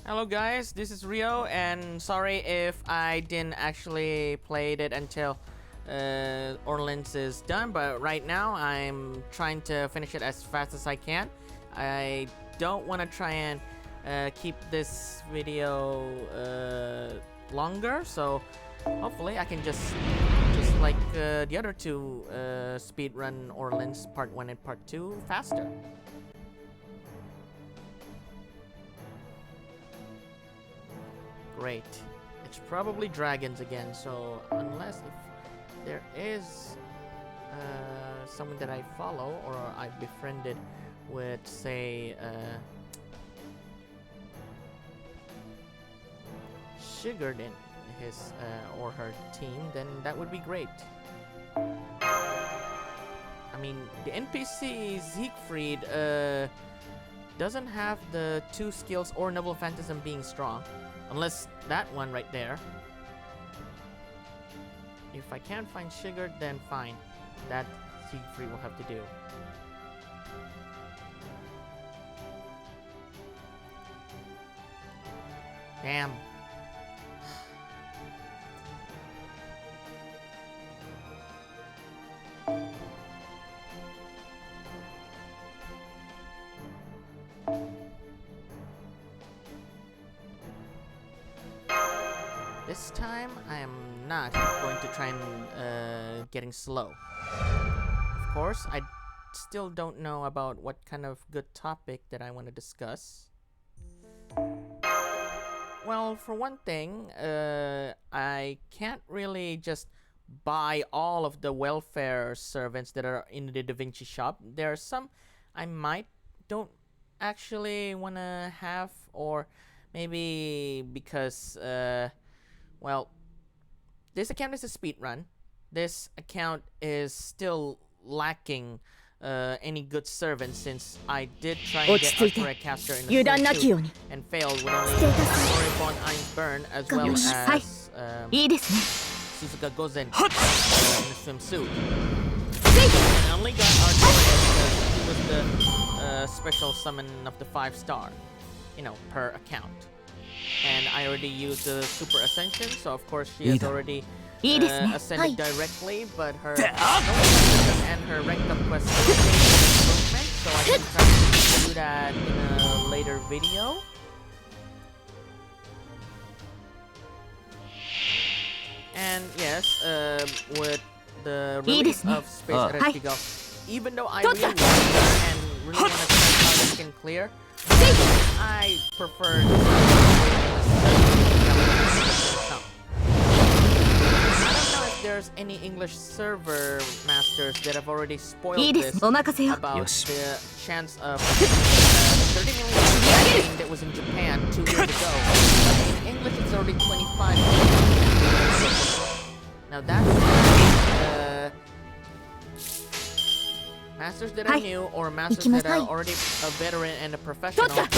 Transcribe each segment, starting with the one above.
Hello guys, this is Rio, and sorry if I didn't actually play it until Orleans is done, but right now I'm trying to finish it as fast as I can. I don't want to try and keep this video longer, so hopefully I can just like the other two speedrun Orleans Part 1 and Part 2 faster. Great. It's probably dragons again, so unless if there is someone that I follow or I befriended with, say, Sugared in his or her team, then that would be great. I mean, the NPC Siegfried doesn't have the 2 skills or Noble Phantasm being strong. Unless that one right there. If I can't find Sugar, then fine. That Siegfried will have to do. Damn. This time, I am not going to try and getting slow. Of course, I still don't know about what kind of good topic that I want to discuss. Well, for one thing, I can't really just buy all of the welfare servants that are in the Da Vinci shop. There are some I don't actually want to have, or maybe because well, this account is a speedrun. This account is still lacking any good servants, since I did try and get Artillery Caster in the swimsuit and failed with only Moribond Ein's Burn as well as Suzuka Gozen in the swimsuit. And I only got Artillery because he was the special summon of the 5-star, you know, per account. And I already used the Super Ascension, so of course she has already ascended directly, but her and her ranked up quest improvement, so I can try to do that in a later video. And yes, with the release of Space FGO, even though I really want and really want to try how this can clear, I prefer I don't know if there's any English server masters that have already spoiled this about the chance of 30 million that was in Japan 2 years ago. In English, it's already 25 million. Now that's masters that I knew, or masters that are already a veteran and a professional, have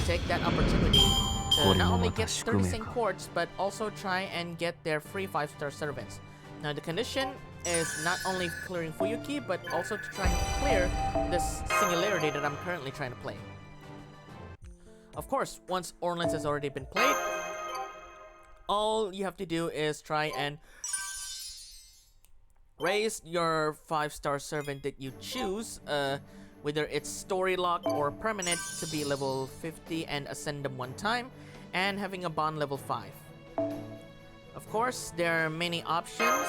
to take that opportunity to not only get 30 Saint Quartz, but also try and get their free 5-star servants. Now the condition is not only clearing Fuyuki, but also to try and clear this singularity that I'm currently trying to play. Of course, once Orleans has already been played, all you have to do is try and raise your 5-star servant that you choose, whether it's story lock or permanent, to be level 50 and ascend them 1 time, and having a bond level 5. Of course, there are many options.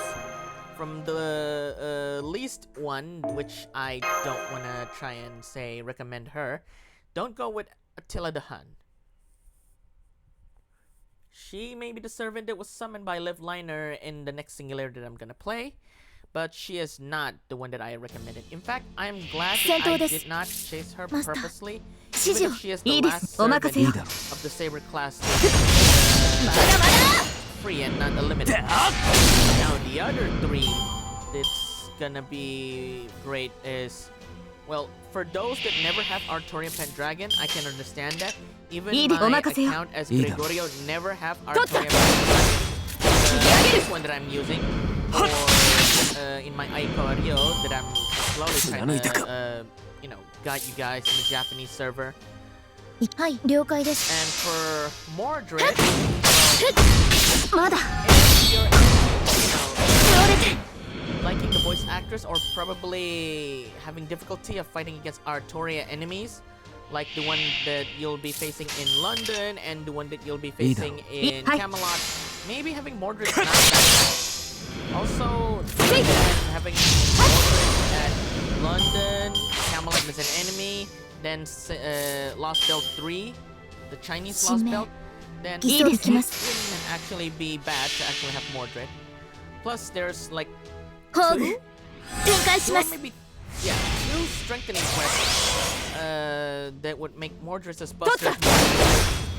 From the least one, which I don't want to try and say recommend her, don't go with Attila the Hun. She may be the servant that was summoned by Liv Liner in the next singularity that I'm gonna play, but she is not the one that I recommended. In fact, I am glad that I did not chase her purposely, even if she is the last servant of the Saber class free and not unlimited. Now the other 3 that's gonna be great is, well, for those that never have Artorian Pendragon, I can understand that. Even my account as Gregorio never have Artorian Pendragon. This one that I'm using, or in my Aiko Rio that I'm slowly trying to, you know, guide you guys in the Japanese server. はい、了解です。And for Mordred,まだ if you're, liking the voice actress or probably having difficulty of fighting against Artoria enemies, like the one that you'll be facing in London and the one that you'll be facing in Camelot, maybe having Mordred not that bad. Also, having Mordred at London, Camelot as an enemy, then Lost Belt 3, the Chinese Lost Belt, then it wouldn't actually be bad to actually have Mordred. Plus, there's like two, maybe, yeah, two strengthening quests that would make Mordred's Buster.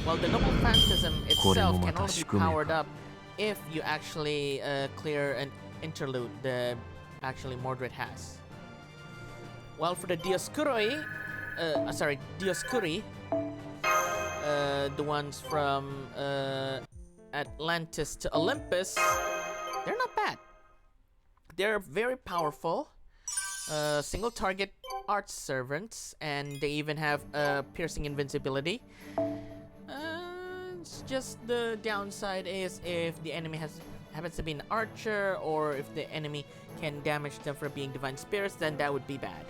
Well, the Noble Phantasm itself can only be powered up if you actually clear an interlude that actually Mordred has. Well, for the Dioscuri, the ones from Atlantis to Olympus, they're not bad. They're very powerful, single target art servants, and they even have piercing invincibility. It's just the downside is if the enemy happens to be an archer, or if the enemy can damage them for being divine spirits, then that would be bad.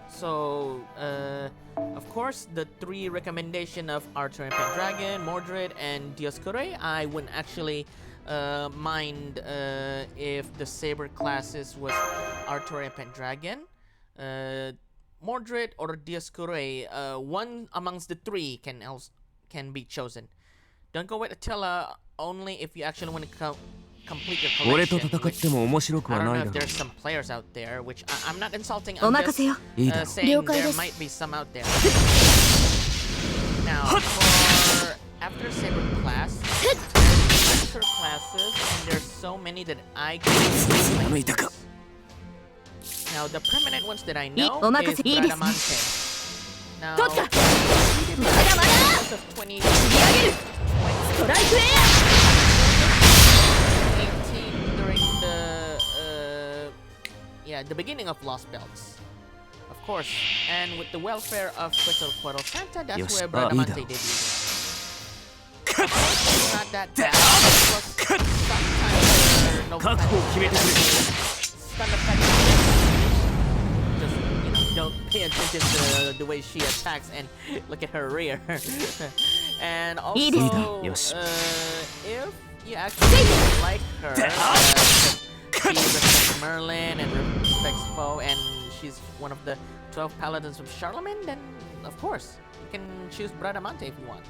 So, of course, the three recommendation of Archer and Pendragon, Mordred, and Dioscuri, I wouldn't actually mind if the Saber classes was Archer and Pendragon, Mordred, or Dioscuri. One amongst the three can be chosen. Don't go with Attila only if you actually want to complete your collection. I don't know if there's some players out there, which I'm not insulting, I'm just saying there might be some out there. Now, for after Saber class, there's Master classes, and there's so many that I can play. Now, the permanent ones that I know is Bradamante. Now, he did of 20... during the beginning of Lost Belts, of course, and with the welfare of Quetzalcoatl Santa, that's where Bradamante debuted. It's not that bad. Plus, sometimes there are no stun effects. Just, don't pay attention to the way she attacks and look at her rear. And also, if you actually like her, she respects Merlin and respects Foe, and she's one of the 12 paladins of Charlemagne, then of course you can choose Bradamante if you want.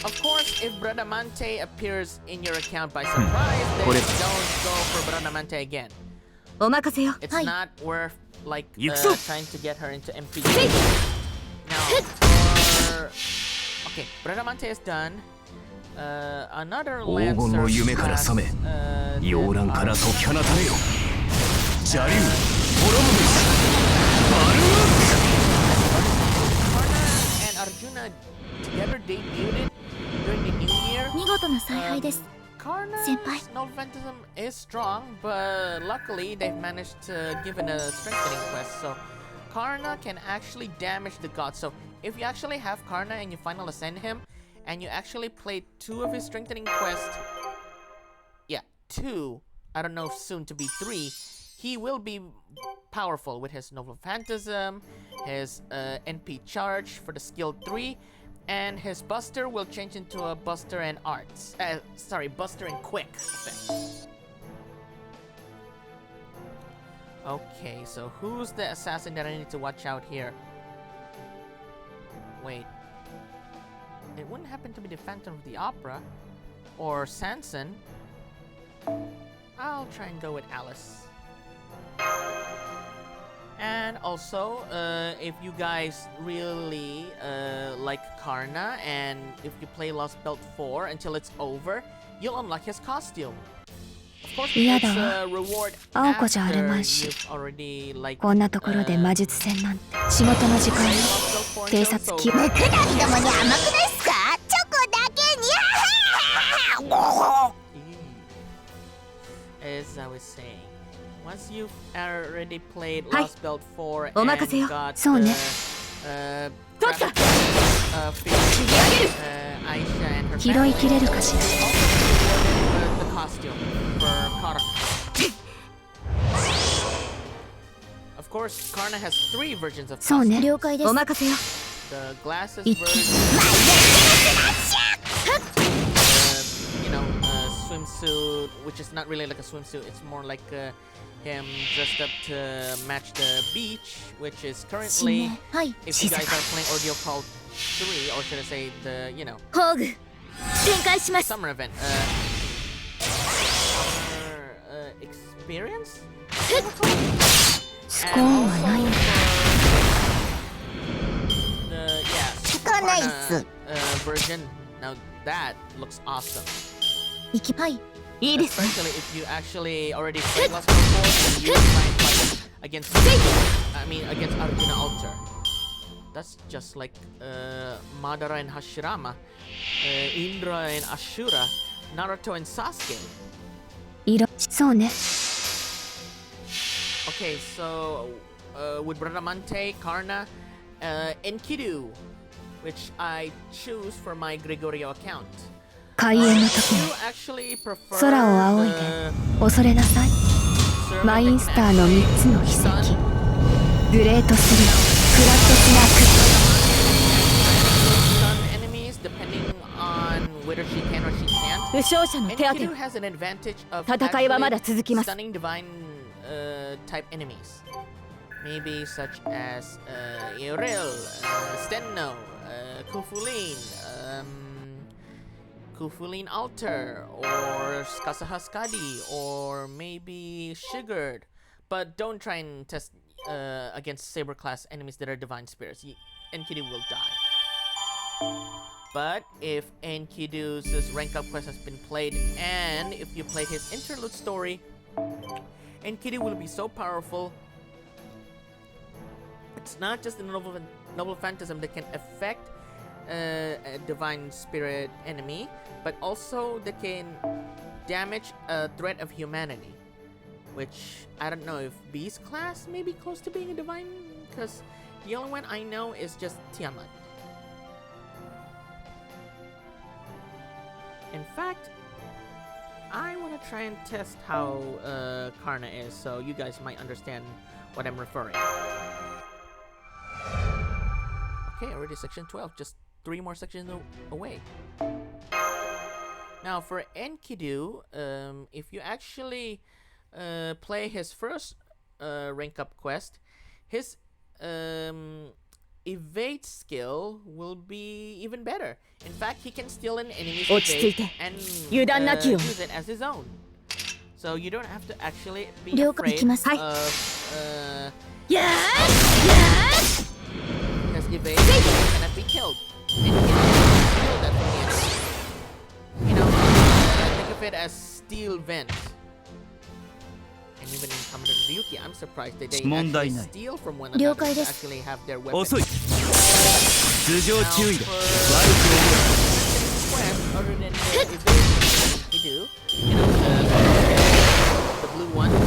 Of course, if Bradamante appears in your account by surprise, then don't go for Bradamante again. It's not worth trying to get her into MP. Now, okay, Bradamante is done. Another Lancer class, and Arjuna together debuted during the new year. Karna's Noble Phantasm is strong, but luckily they've managed to give it a strengthening quest, so Karna can actually damage the gods. So if you actually have Karna and you final ascend him, and you actually play 2 of his strengthening quests, yeah, 2, I don't know, soon to be 3, he will be powerful with his Noble Phantasm, his NP charge for the skill 3, and his Buster will change into a Buster and Arts. Buster and Quick effect. Okay, so who's the assassin that I need to watch out here? Wait. It wouldn't happen to be the Phantom of the Opera or Sanson. I'll try and go with Alice. And also, if you guys really like Karna, and if you play Lost Belt 4 until it's over, you'll unlock his costume. Of course, it's a reward after you've already like as I was saying, Once you've already played Lost Belt 4 and お任せよ。 got そうね。 Aisha and her 拾い family, きれるかしら。 the costume for Karna. Of course, Karna has 3 versions of そうね。 costume. 了解です。お任せよ。 The glasses いって。 version, you know, swimsuit, which is not really like a swimsuit. It's more like him dressed up to match the beach, which is currently, はい。 if you 静 guys か are playing Ordeal Call 3, or should I say the, you know, ホーグ展開します。 summer event, summer experience? スコーンはない。 The, yeah, つかないっす。 version. Now that looks awesome. いきはいいいですね。 Especially if you actually already played Lost before and you try and fight against, against Arjuna Alter. That's just like Madara and Hashirama, Indra and Ashura, Naruto and Sasuke. 色そうね。 Okay, so with Bradamante, Karna, Enkidu, which I choose for my Gregorio account. 開演の時 You に actually prefer 空を仰いで the 恐れなさい。 server マイ that ン can スターの actually 3つの秘 stun 跡。グレート3、フラットスナー stun enemies depending on whether she can or she can't. ク。負傷者の手当て Enkidu has an advantage of 戦いはまだ actually 続きます。 stunning divine type enemies. Maybe such as Eoril, Stenno, Kufulin, Kufulin Alter, or Skasahaskadi, or maybe Shigurd. But don't try and test against Saber class enemies that are divine spirits. Enkidu will die. But if Enkidu's rank up quest has been played, and if you play his interlude story, Enkidu will be so powerful. It's not just the noble phantasm that can affect a divine spirit enemy, but also that can damage a threat of humanity. Which I don't know if Beast class may be close to being a divine, because the only one I know is just Tiamat. In fact, I want to try and test how Karna is, so you guys might understand what I'm referring. Okay, already section 12, just 3 more sections away. Now for Enkidu, if you actually play his first rank up quest, his evade skill will be even better. In fact, he can steal an enemy's evade and use it as his own. So you don't have to actually be afraid of because evade cannot be killed. And he can steal that from the enemy. You know, think of it as steel vent. And even in Kamen Rider Ryuki, I'm surprised that they actually steal from one another to actually have their weapons. Now, for quest, other than the evasion we do, you know, the blue one, you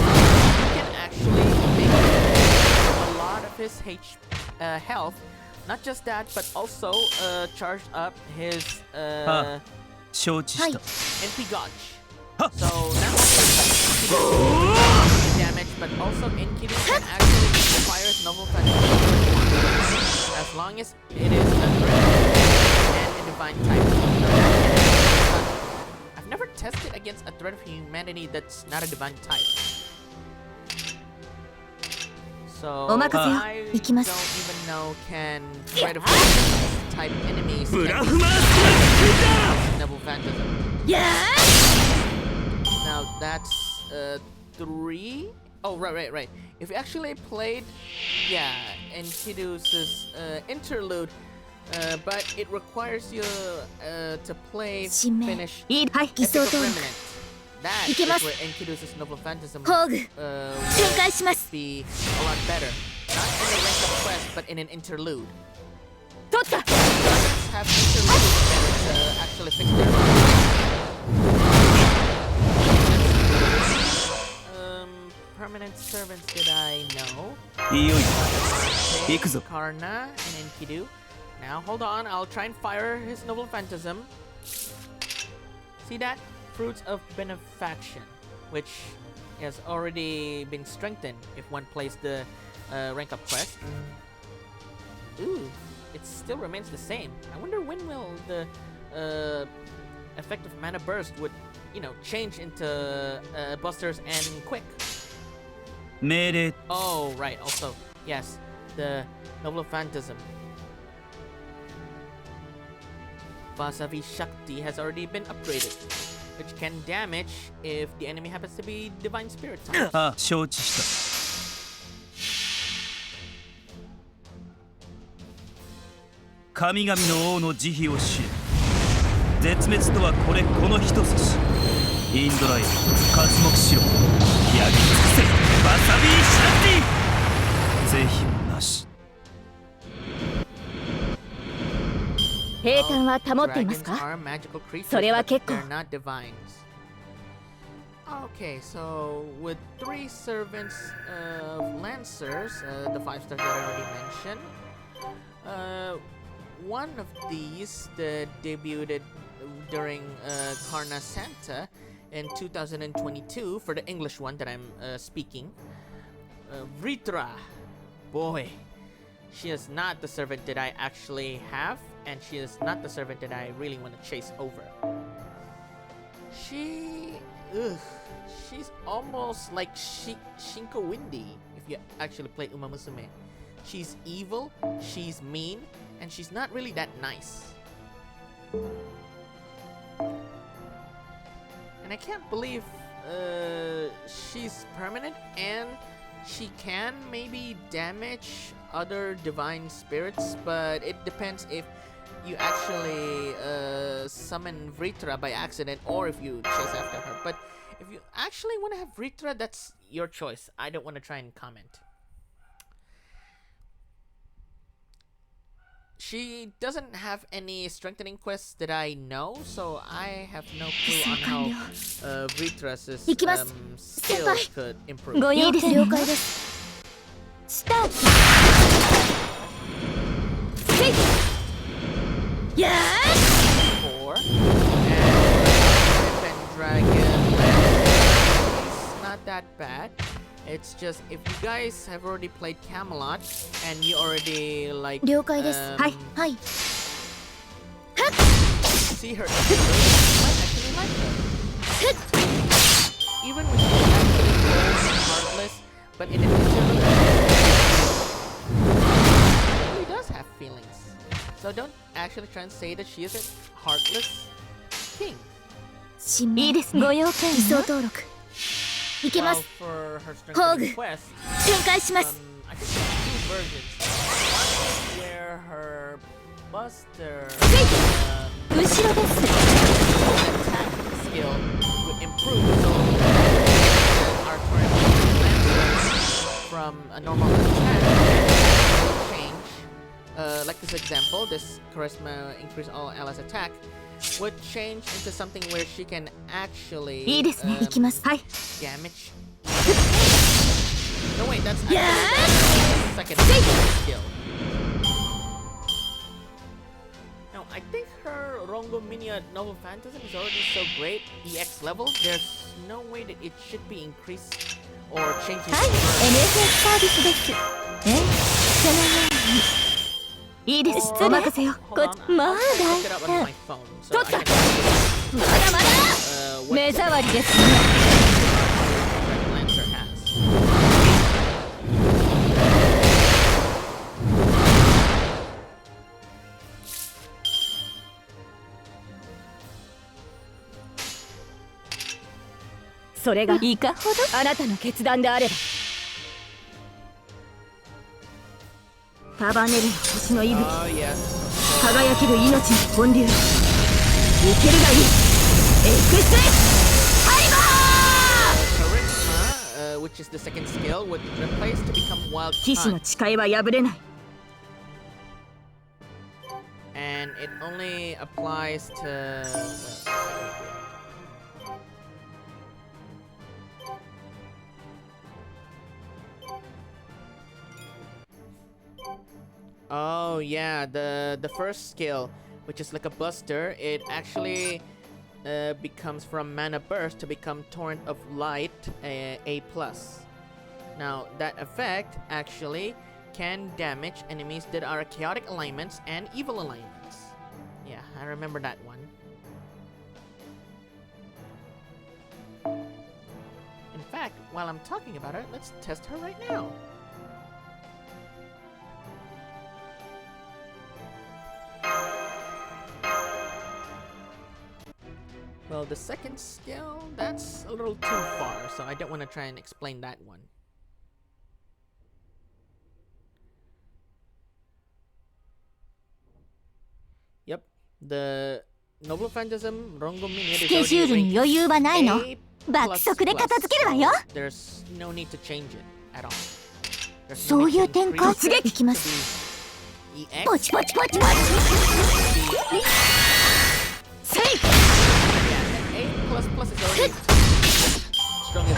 can actually make a lot of his health. Not just that, but also charge up his NP Gotch. So not only damage, but also Enkidu can actually fire his novel phantasm as long as it is a threat and a divine type. I've never tested against a threat of humanity that's not a divine type. So I don't even know can threat of type enemies can novel phantasm. Now that's 3. Oh, right. If you actually played, Enkidu's interlude, but it requires you to play finish Epic of Remnant. That is where Enkidu's noble phantasm will be a lot better. Not in a rank up quest, but in an interlude. Have interludes to actually fix their permanent servants did I know? いよいよ Okay, 行くぞ Karna and Enkidu. Now hold on, I'll try and fire his noble phantasm. See that? Fruits of benefaction, which has already been strengthened if one plays the rank up quest. Ooh, it still remains the same. I wonder when will the effect of mana burst would, you know, change into busters and quick. 命令 Oh, right. Also, yes, the noble phantasm. Vasavi Shakti has already been upgraded, which can damage if the enemy happens to be divine spirit type. ああ承知した神々の王の慈悲を知れ絶滅とはこの一差しインドライ活目しろ焼き尽くせバサビーシャンティ是非もなし平坦は保っています Dragons か are magical creatures, それは but 結構 they're not divines. Okay, so with 3 servants of Lancers, the 5-star that I already mentioned, one of these that debuted during Karna Santa in 2022 for the English one that I'm speaking, Vritra. Boy, she is not the servant that I actually have, and she is not the servant that I really want to chase over. She's almost like Shinko Windy if you actually play Uma Musume. She's evil, she's mean, and she's not really that nice. And I can't believe she's permanent and she can maybe damage other divine spirits, but it depends if you actually summon Vritra by accident or if you chase after her. But if you actually want to have Vritra, that's your choice. I don't want to try and comment. She doesn't have any strengthening quests that I know, so I have no clue on how Vritra's skills could improve. ご了解了解ですスタートせいやー Four. And Dragon. It's not that bad. It's just if you guys have already played Camelot and you already like 了解ですはいはい see her, you might actually like her. Even when she's actually cold and heartless, but in addition, she really does have feelings. So don't actually try and say that she is a heartless king. いいですねご要件偽装登録いけま Well, す for her ホーグ strengthening quest, 展開します I think there's 2 versions. One is where her Buster 後ろです attack skill would improve. So our current from a normal attack will change. Like this example, this charisma increase all allies attack would change into something where she can actually いいですね行きますはい damage. No wait, that's actually the second skill. Now I think her Rongo Minia Noble Phantasm is already so great, EX level, there's no way that it should be increased or changed. はい NSS サービスですそのようにいいですお任せよ Hold こ on, まあ I'll look it up on だ my phone. So I can まだまだ what 目障りですね Red Lancer has. それがいかほどあなたの決断であれば束ねる星の息吹 Oh yes. 輝ける命の本流生けるがいいエクスハイバー Charisma, which is the second skill, would replace to become Wild 騎士の Hunt. 誓いは破れない And it only applies to... Oh yeah, the first skill, which is like a buster, it actually becomes from mana burst to become torrent of light A+. Now that effect actually can damage enemies that are chaotic alignments and evil alignments. Yeah, I remember that one. In fact, while I'm talking about it, let's test her right now. Well, the second skill, that's a little too far, so I don't want to try and explain that one. Yep, the Noble Phantasm Rongo Mini is スケジュールに余裕はないの？ 爆速で片付けるわよ。 There's no need to change it at all. そういう展開突撃いきます。ポチポチポチポチ。セイフ。 A++ is already strong as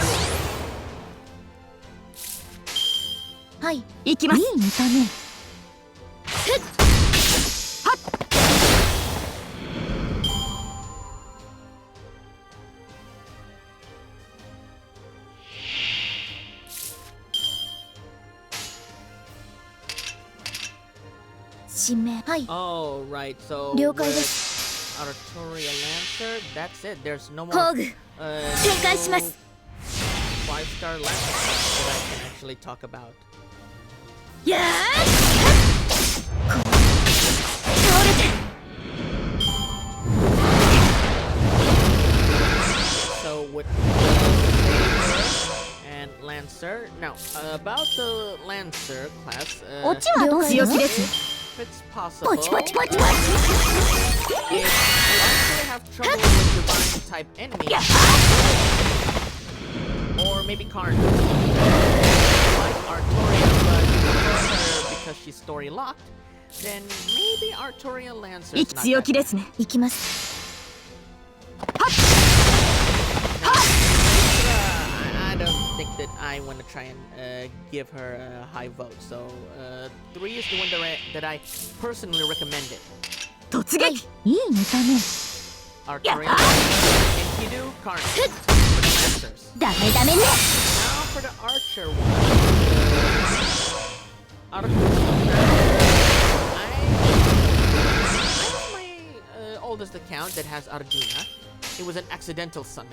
well. はい、行きます。いい見た目。指名。はい。 Oh, right. So 了解で with す。 Artoria Lancer, that's it. There's no ホ more ーグ。展開します。 5-star Lancer that I can actually talk about. やー。倒れて。 So with and Lancer. Now about the Lancer class, オチはどう強気です。 if it's possible, ポチポチポチポチ。 if you actually have trouble with divine type enemies, or maybe Karn, like Artoria, but you prefer her because she's story locked, then maybe Artoria Lancer is not 強 that 気ですね。行きます。 I don't think that I want to try and give her a high vote. So 3 is the one that I personally recommended. 突撃。いい見た目。 Artoria, Enkidu, Karn for the Lancers. ダメダメね。 Now for the Archer one. I have my oldest account that has Arjuna. It was an accidental summon.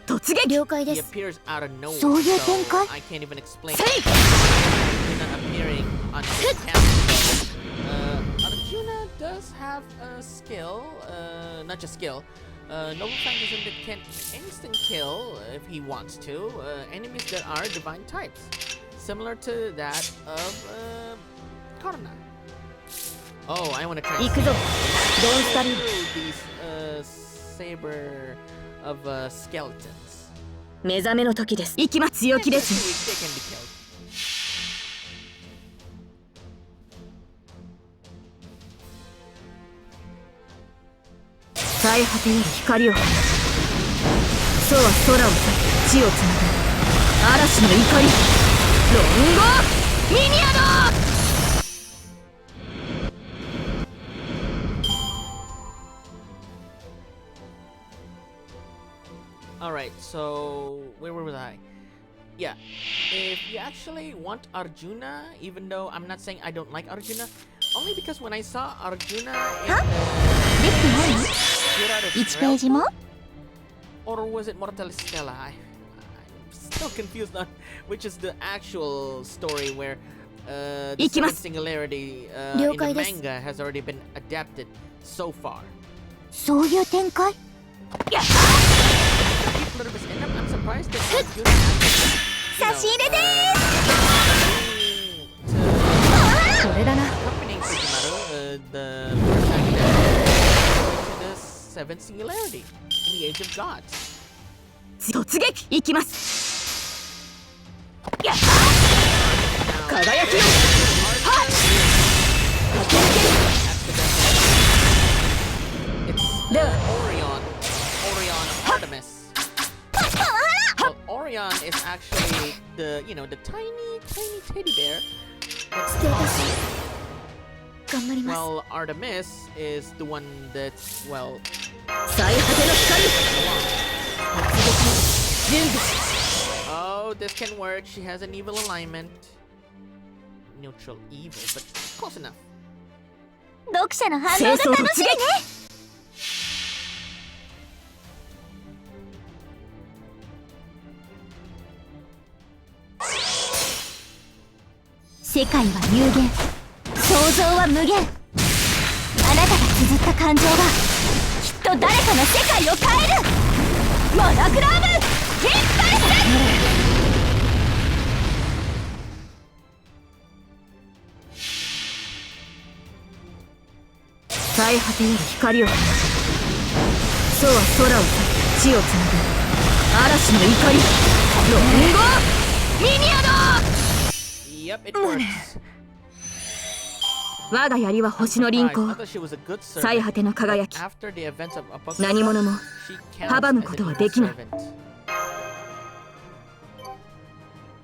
突撃。了解 He です。 appears out of nowhere, そういう展 so 開。 I can't even explain セイフ。 Arjuna appearing on this account. Arjuna does have a skill, not just skill, Noble Phantasm that can instant kill if he wants to, enemies that are divine types, similar to that of Karna. Oh, I want to try 行くぞ。ドンスタリー。 through these saber of skeletons. 目覚めの時です。行きます。強気ですね。 They can be killed. 最果てより光を。そうは空を裂き地をつなぐ嵐の怒り。ロンゴミニアド。 Alright, so where was I? Yeah, if you actually want Arjuna, even though I'm not saying I don't like Arjuna, only because when I saw Arjuna in the 1ページも or was it Mortalis Stella? I'm still confused on which is the actual story where the second singularity in the manga has already been adapted so far. そういう展開。 I'm surprised that Arjuna actually, 差し入れでーす。 これだな。 accompanying Fujimaru, the protagonist, to the seventh singularity in the Age of Gods. 突撃行きます。輝きよ。はっ。 It's Orion Artemis. Well, Orion is actually the tiny teddy bear ステータス頑張ります Well, Artemis is the one that's, well... 最果ての光準備 Oh, this can work. She has an evil alignment. Neutral evil, but close enough. 読者の反応が楽しみね世界は有限想像は無限あなたが綴った感情がきっと誰かの世界を変えるモノクロームインパルス最果てより光をそうは空を裂き地をつなぐ嵐の怒りロンゴミニアド Yep, it works. 我が槍は星の輪行 I thought she was a good 最 servant. 果ての輝き After the events of Apocalypse, 何者も she counts 阻む as こ an とは evil できない servant.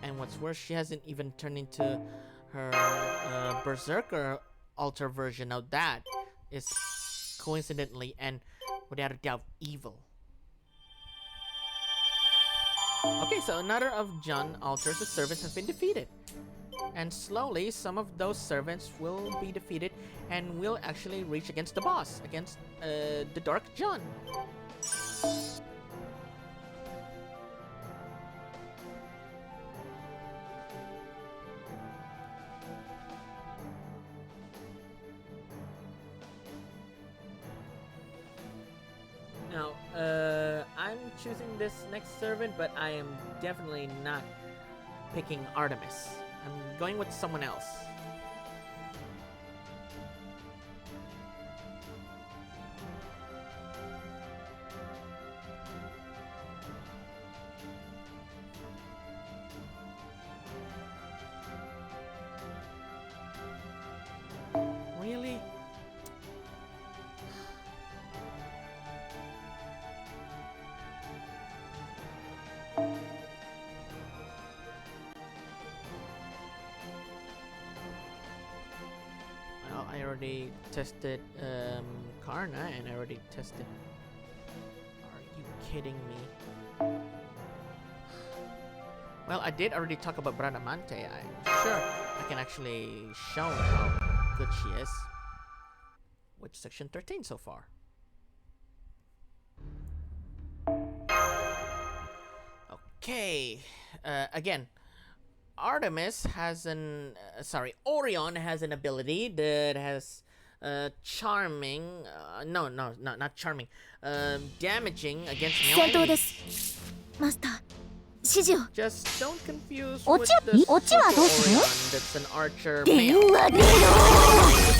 And what's worse, she hasn't even turned into her Berserker alter version. Now that is coincidentally and without a doubt evil. Okay, so another of John Alter's servants has been defeated. And slowly, some of those servants will be defeated and will actually reach against the boss, against the Dark John. Now, I'm choosing this next servant, but I am definitely not picking Artemis. I'm going with someone else. Really? Well, I already tested Karna and I already tested. Are you kidding me? Well, I did already talk about Bradamante. I'm sure I can actually show how good she is. With section 13 so far. Okay. Again, Artemis has an Orion has an ability that has charming not charming damaging against male 戦闘で enemies. すマスター指示を Just don't confuse オ with チ the オチはどうする Orion that's an archer 電 male 話で with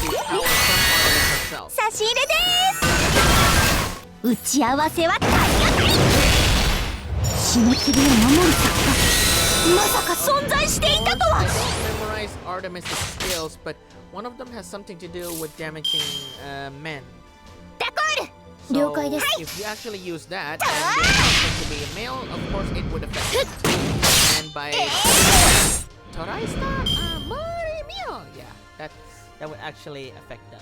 the power from Artemis herself. 差し入れです打ち合わせは体当たり締め切りを守る作家まさか存在していたとは I don't memorize Artemis' skills, but one of them has something to do with damaging men. ダコール So 了解です if you actually use that and they happen to be a male, of course it would affect it. And by Toraista, amore mio, yeah, that would actually affect them.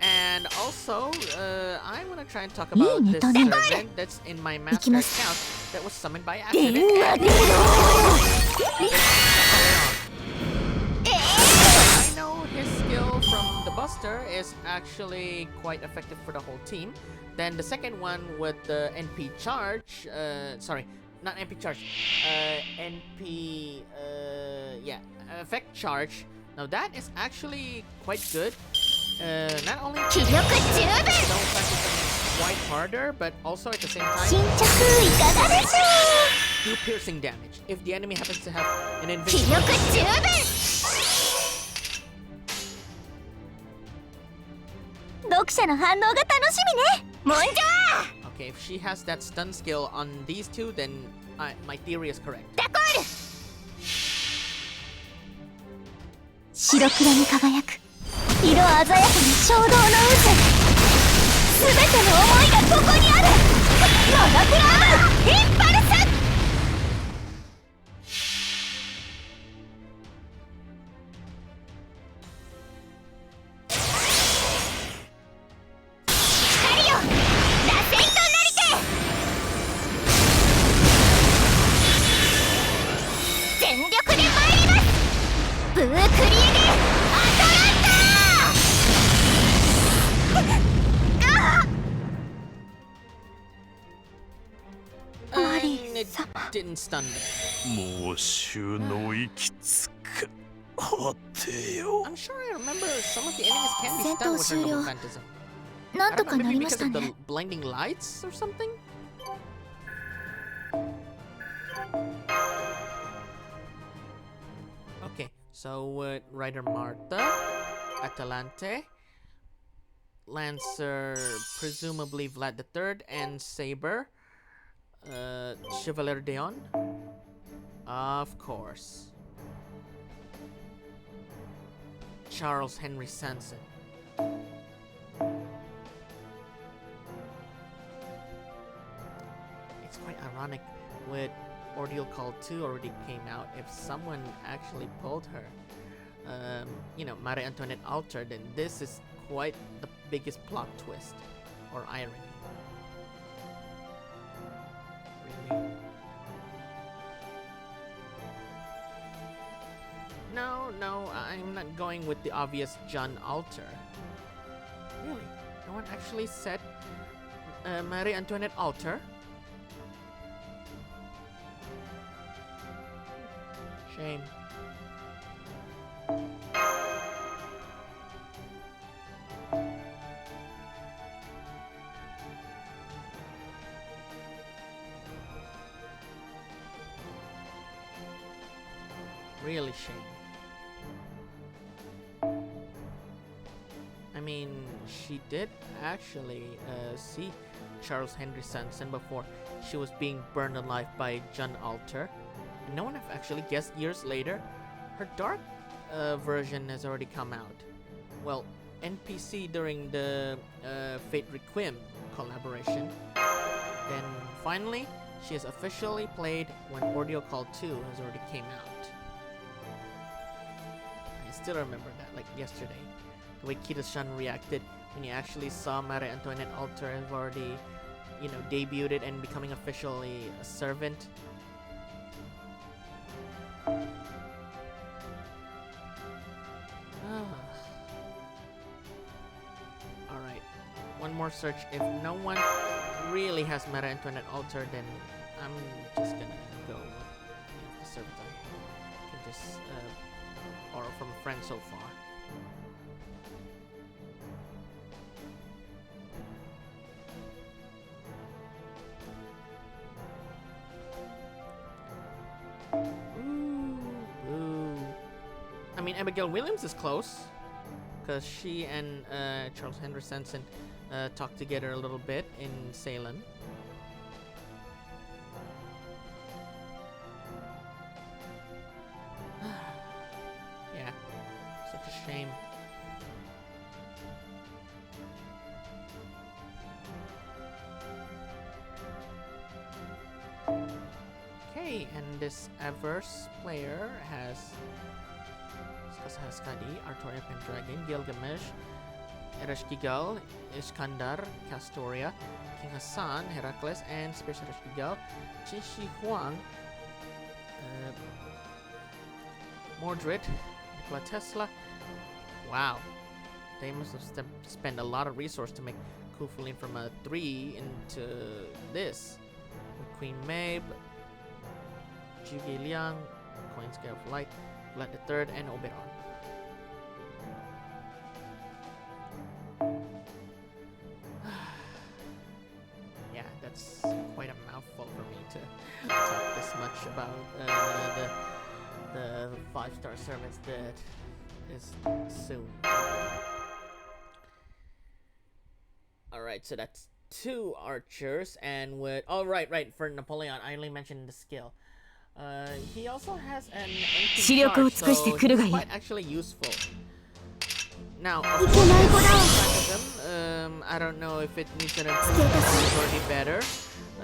And also, I want to try and talk about this servant that's in my master account that was summoned by 電 accident. 話で I know his skill from the Buster is actually quite effective for the whole team. Then the second one with the NP charge, sorry, not NP charge, NP, effect charge. Now that is actually quite good. Not only 気力十分 don't practice them quite harder, but also at the same 進 time 捗いかがでしょ do piercing damage if the enemy happens to have an う気 invincible. 力十分読者の反応が楽しみねもんじゃ Okay, if she has that stun skill on these two, then my theory is correct. ダコール白黒に輝く色鮮やかな衝動の渦すべての想いがここにあるモノクロームインパルスブークリエゲアタランター And リ it 様 didn't stun them. もう収納行きつく果てよ I'm sure I remember some of the enemies can be 戦 stunned 闘 with her 終 noble 了 phantasm. な I んと don't か know, な maybe りまし because た of ね the blinding lights or something? Okay, so Rider Martha, Atalante, Lancer, presumably Vlad III, and Saber, Chevalier Deon, of course, Charles Henry Sanson. It's quite ironic with Ordeal Call 2 already came out. If someone actually pulled her, you know, Marie Antoinette altered, then this is quite the biggest plot twist or irony. Really? No, I'm not going with the obvious John alter. Really? No one actually said Marie Antoinette alter? Shame. Really shame. I mean, she did actually see Charles Henry Sanson before she was being burned alive by John Alter. And no one have actually guessed years later, her dark version has already come out. Well, NPC during the Fate Requiem collaboration. Then finally, she is officially played when Ordeal Call 2 has already came out. I still remember that, like yesterday. The way Kita-san reacted when he actually saw Marie Antoinette Alter have already, you know, debuted and becoming officially a servant. Alright, one more search. If no one really has Marie Antoinette Alter, then I'm just gonna go with the servant I can just borrow from a friend so far. Ooh. I mean, Abigail Williams is close, because she and Charles Henry Sanson talked together a little bit in Ceylon. Yeah, such a shame. Okay, and this adverse player has Haskadi, Artoria Pendragon, Gilgamesh, Ereshkigal, Iskandar, Castoria, King Hassan, Heracles, and Space Ereshkigal, Qin Shi Huang, Mordred, Nikola Tesla. Wow, they must have spent a lot of resource to make Kufulin from a 3 into this. Queen Mabe, Zhuge Liang, Coin Scale of Light, Vlad III, and Oberon. Yeah, that's quite a mouthful for me to talk this much about the 5-star servants that is soon. Alright, so that's 2 archers, and with right, for Napoleon, I only mentioned the skill. He also has an empty charge, so he's quite actually useful. Now, of course, I don't know if it needs an improvement or already better.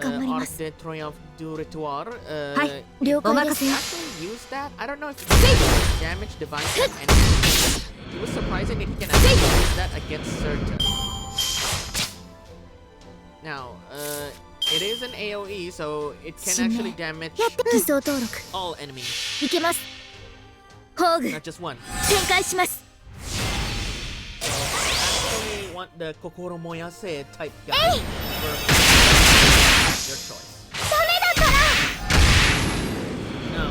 Arc de Triomphe du Retour. He actually used that. I don't know if it's damage divine type enemies. It was surprising that he can actually use that against certain. Now, it is an AoE, so it can actually damage all enemies. 宝具 not just one. 展開します Actually want the Kokoro Moyase type guy. For your choice. ダメだから No,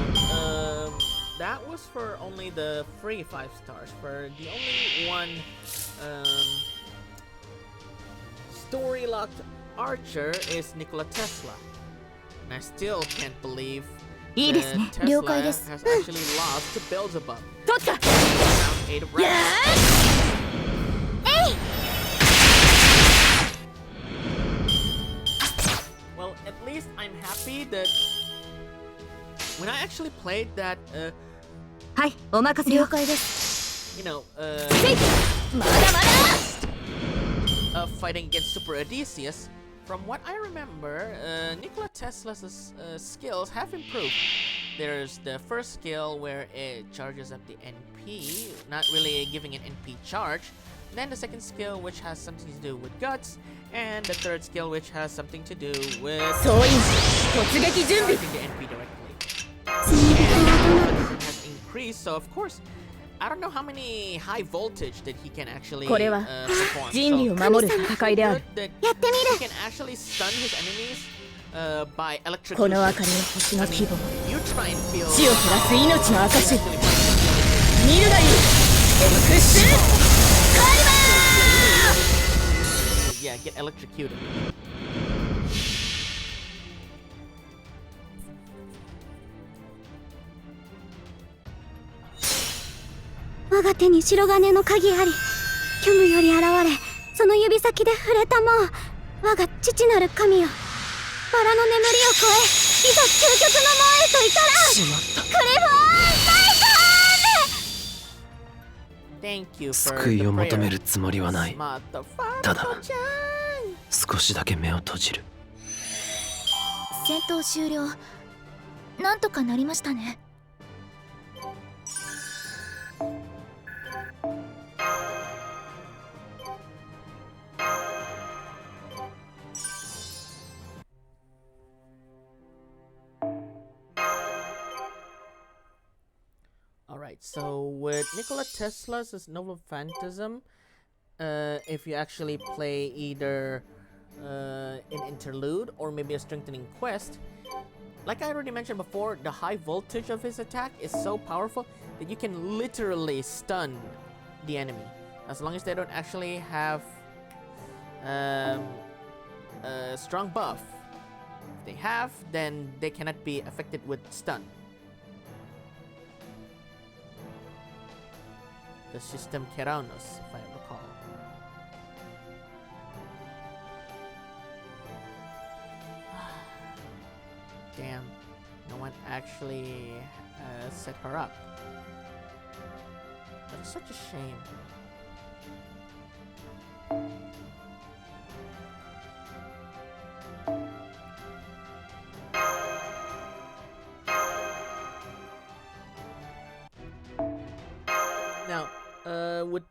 that was for only the free 5 stars. For the only one story locked archer is Nikola Tesla. And I still can't believe いいですね that 了解 Tesla です has actually lost to Beelzebub. 取った Round 8 of や round. ーえい Well, at least I'm happy that when I actually played that, はいお任せ了解です you know, せいまだまだ fighting against Super Odysseus, from what I remember, Nikola Tesla's skills have improved. There's the first skill where it charges up the NP, not really giving an NP charge. Then the second skill, which has something to do with guts, and the third skill, which has something to do with 総員突撃準備 charging the NP directly. And it has increased, so of course, I don't know how many high voltage that he can actually これは perform. 人類を守る戦いである Good that やってみ he る can actually stun his enemies by この electrocution. 明かりは星の I 規 mean, 模 you try and feel 死を照らす命の how 証 he actually fights. 見るがいいエクスカイバ Yeah, get electrocuted. 我が手に白金の鍵あり虚無より現れその指先で触れたもう我が父なる神よバラの眠りを超えいざ究極の門へと至らしまったクリフォーンナイ Thank you for 救い the を求め prayer. るつもりはない。 Motherfucker. ただ少しだけ目を閉じる。戦闘終了なんとかなりましたね Alright, so with Nikola Tesla's Novel Phantasm, if you actually play either an interlude or maybe a strengthening quest, like I already mentioned before, the high voltage of his attack is so powerful that you can literally stun the enemy. As long as they don't actually have a strong buff. If they have, then they cannot be affected with stun. The system Keranos, if I recall. Damn, no one actually set her up. That's such a shame. Now, with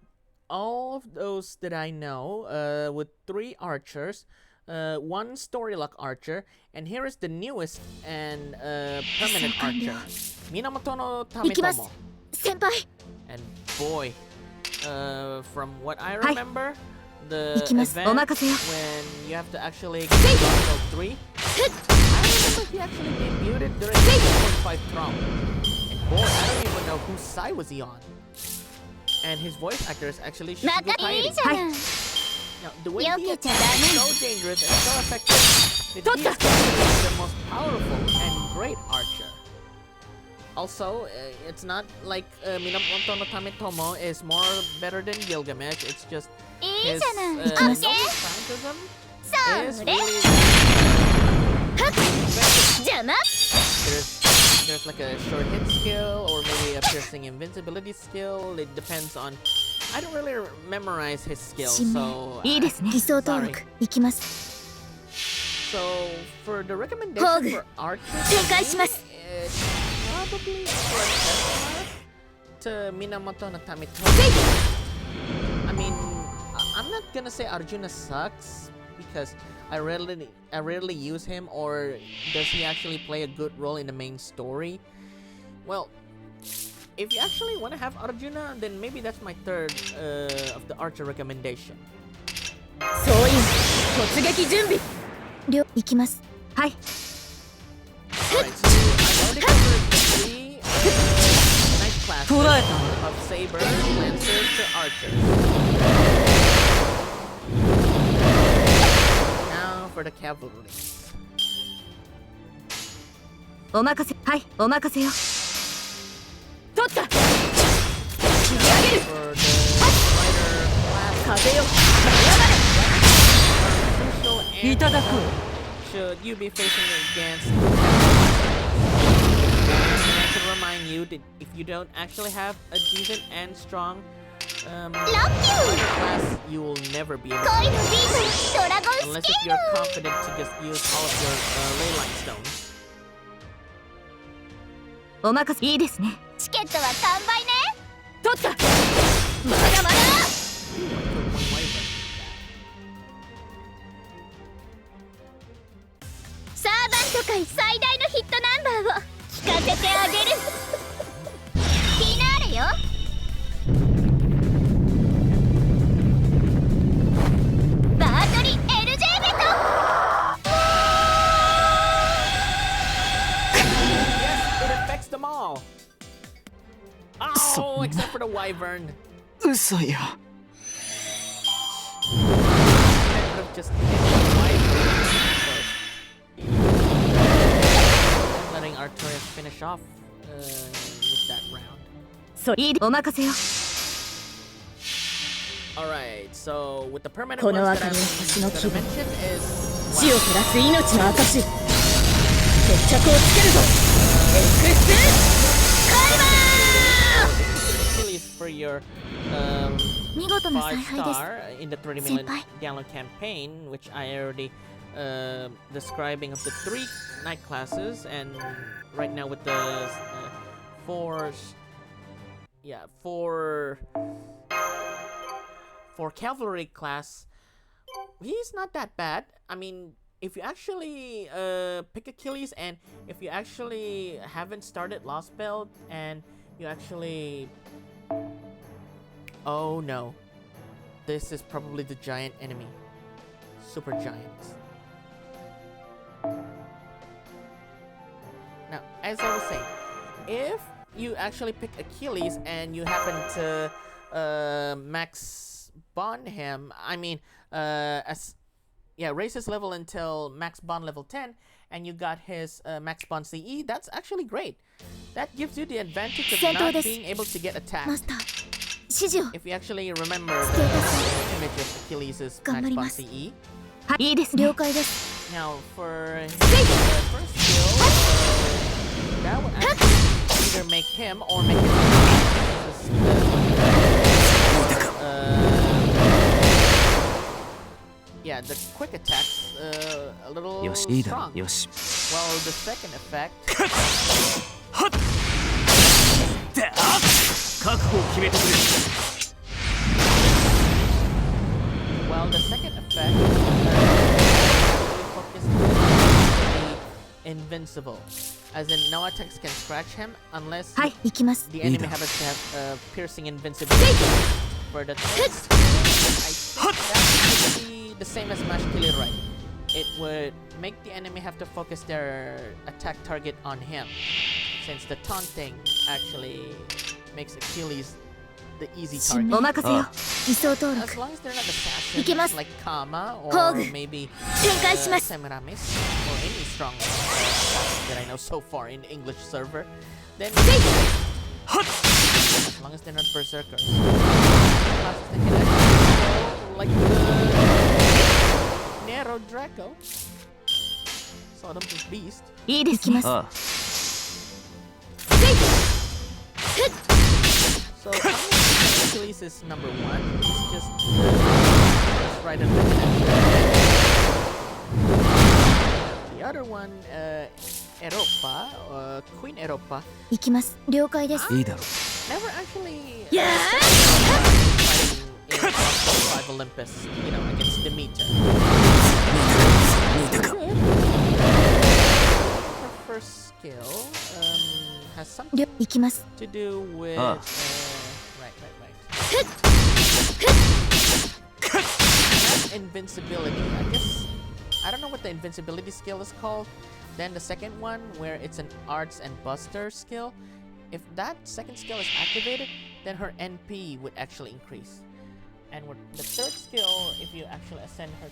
all of those that I know, with 3 archers, 1 story lock archer, and here is the newest and permanent archer, Minamoto no 行きます Tametomo. 先輩 And boy, from what I remember, the 行きます event お任せよ when you have to actually get level 3, I remember he actually debuted during the 2.5 Throng. And boy, I don't even know whose side was he on. And his voice actor is actually ま Shigeru たいい Kairi. じゃない Now, the way よ he けちゃ attacks ダメ is so dangerous and so effective that he is considered the most powerful and great archer. Also, it's not like Minamoto no Tametomo is more better than Gilgamesh. It's just いい his じゃない novel 行きます phantasm そ is れ really はっ邪魔 there's like a short hit skill or maybe a piercing invincibility skill. It depends on. I don't really memorize his skills, 新 so 名いいですね偽装登録行きます So for the 宝 recommendation 具 for archers, 展開します it's probably for Tesla to Minamoto no Tametomo. I mean, I'm not gonna say Arjuna sucks because I rarely use him, or does he actually play a good role in the main story? Well, if you actually want to have Arjuna, then maybe that's my third of the archer recommendation. 総員突撃準備了行きますはい Alright, so I've already covered the three knight classes of Saber, Lancer to Archer. Now for the cavalry. お任せはいお任せよ取った切り上げる For the rider class, 風よ crucial and いただく should you be facing against. And I should remind you that if you don't actually have a decent and strong class, you will never be able to unless if you're confident to just use all of your ley line stones. お任せいいですねチケットは完売ね取ったまだまだサーバント界最大のヒットナンバーを聞かせてあげるフィナーレよバートリ LJ ベト It affects them all. Oh, except for the wyvern. 嘘や I could have just hit the wyvern first. Letting Artorias finish off with that round. そういいお任せよ Alright, so with the permanent こ ones の that 明かり I'm は星の gonna 希望 mention is 地を照らす命の証決着をつけるぞエクスカイバ Achilles for your ー見事な采 5 配です star in the 30 million Senpai. download campaign, which I already describing of the 3 night classes, and right now with the 4 cavalry class, he's not that bad. I mean, if you actually pick Achilles, and if you actually haven't started Lost Belt, and you actually... Oh no. This is probably the giant enemy. Super giants. Now, as I was saying, if you actually pick Achilles and you happen to max bond him, I mean, raise his level until max bond level 10, and you got his max bond CE, that's actually great. That gives you the advantage of not being able to get attacked. マスター指示を If you actually remember the image of Achilles' max bond CE. はいいいです了解です Now, for his first skill, that would actually either make him or make him yeah, the quick attacks a little よしいいだろ strong. よし Well, the second effect, 確保を決めてくれ well, the second effect really focused on the invincible, as in no attacks can scratch him unless はい行きます the enemy happens to have piercing invincibility. For the third skill, I think that would be the same as Mash Killer, right? It would make the enemy have to focus their attack target on him, since the taunting actually makes Achilles the easy お target. 任せよ偽装登 As 録 long as they're not いけま assassins す like Kama or Hog. maybe 展開します Semiramis or any strong that I know so far in English server, then as long as they're not berserkers. Classes that can actually go like the Nero Draco. Sodom's Beast. いいですねああ So Achilles is number 1. He's just first rider that can actually. The other one, Eropa, Queen Eropa, 行きます了解ですいいだろ never actually Yeah. fighting in top 5 Olympus, you know, against Demeter. 見たか Her first skill, has something 行きます to do with Ah. right. That's invincibility. I guess I don't know what the invincibility skill is called. Then the second one, where it's an arts and buster skill. If that second skill is activated, then her NP would actually increase. And with the third skill, if you actually ascend her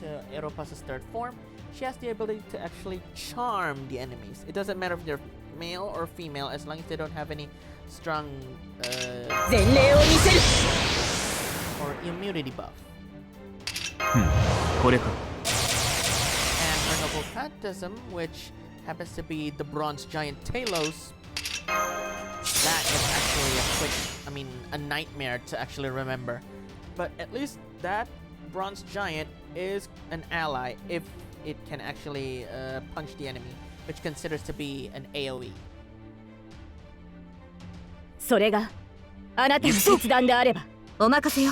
to Eropas's third form, she has the ability to actually charm the enemies. It doesn't matter if they're male or female, as long as they don't have any strong 前例を見せる or immunity buff. これか And her noble phantasm, which happens to be the bronze giant Talos, that is actually a nightmare to actually remember. But at least that bronze giant is an ally if it can actually punch the enemy, which considers to be an AoE. それがあなたの決断であればお任せよ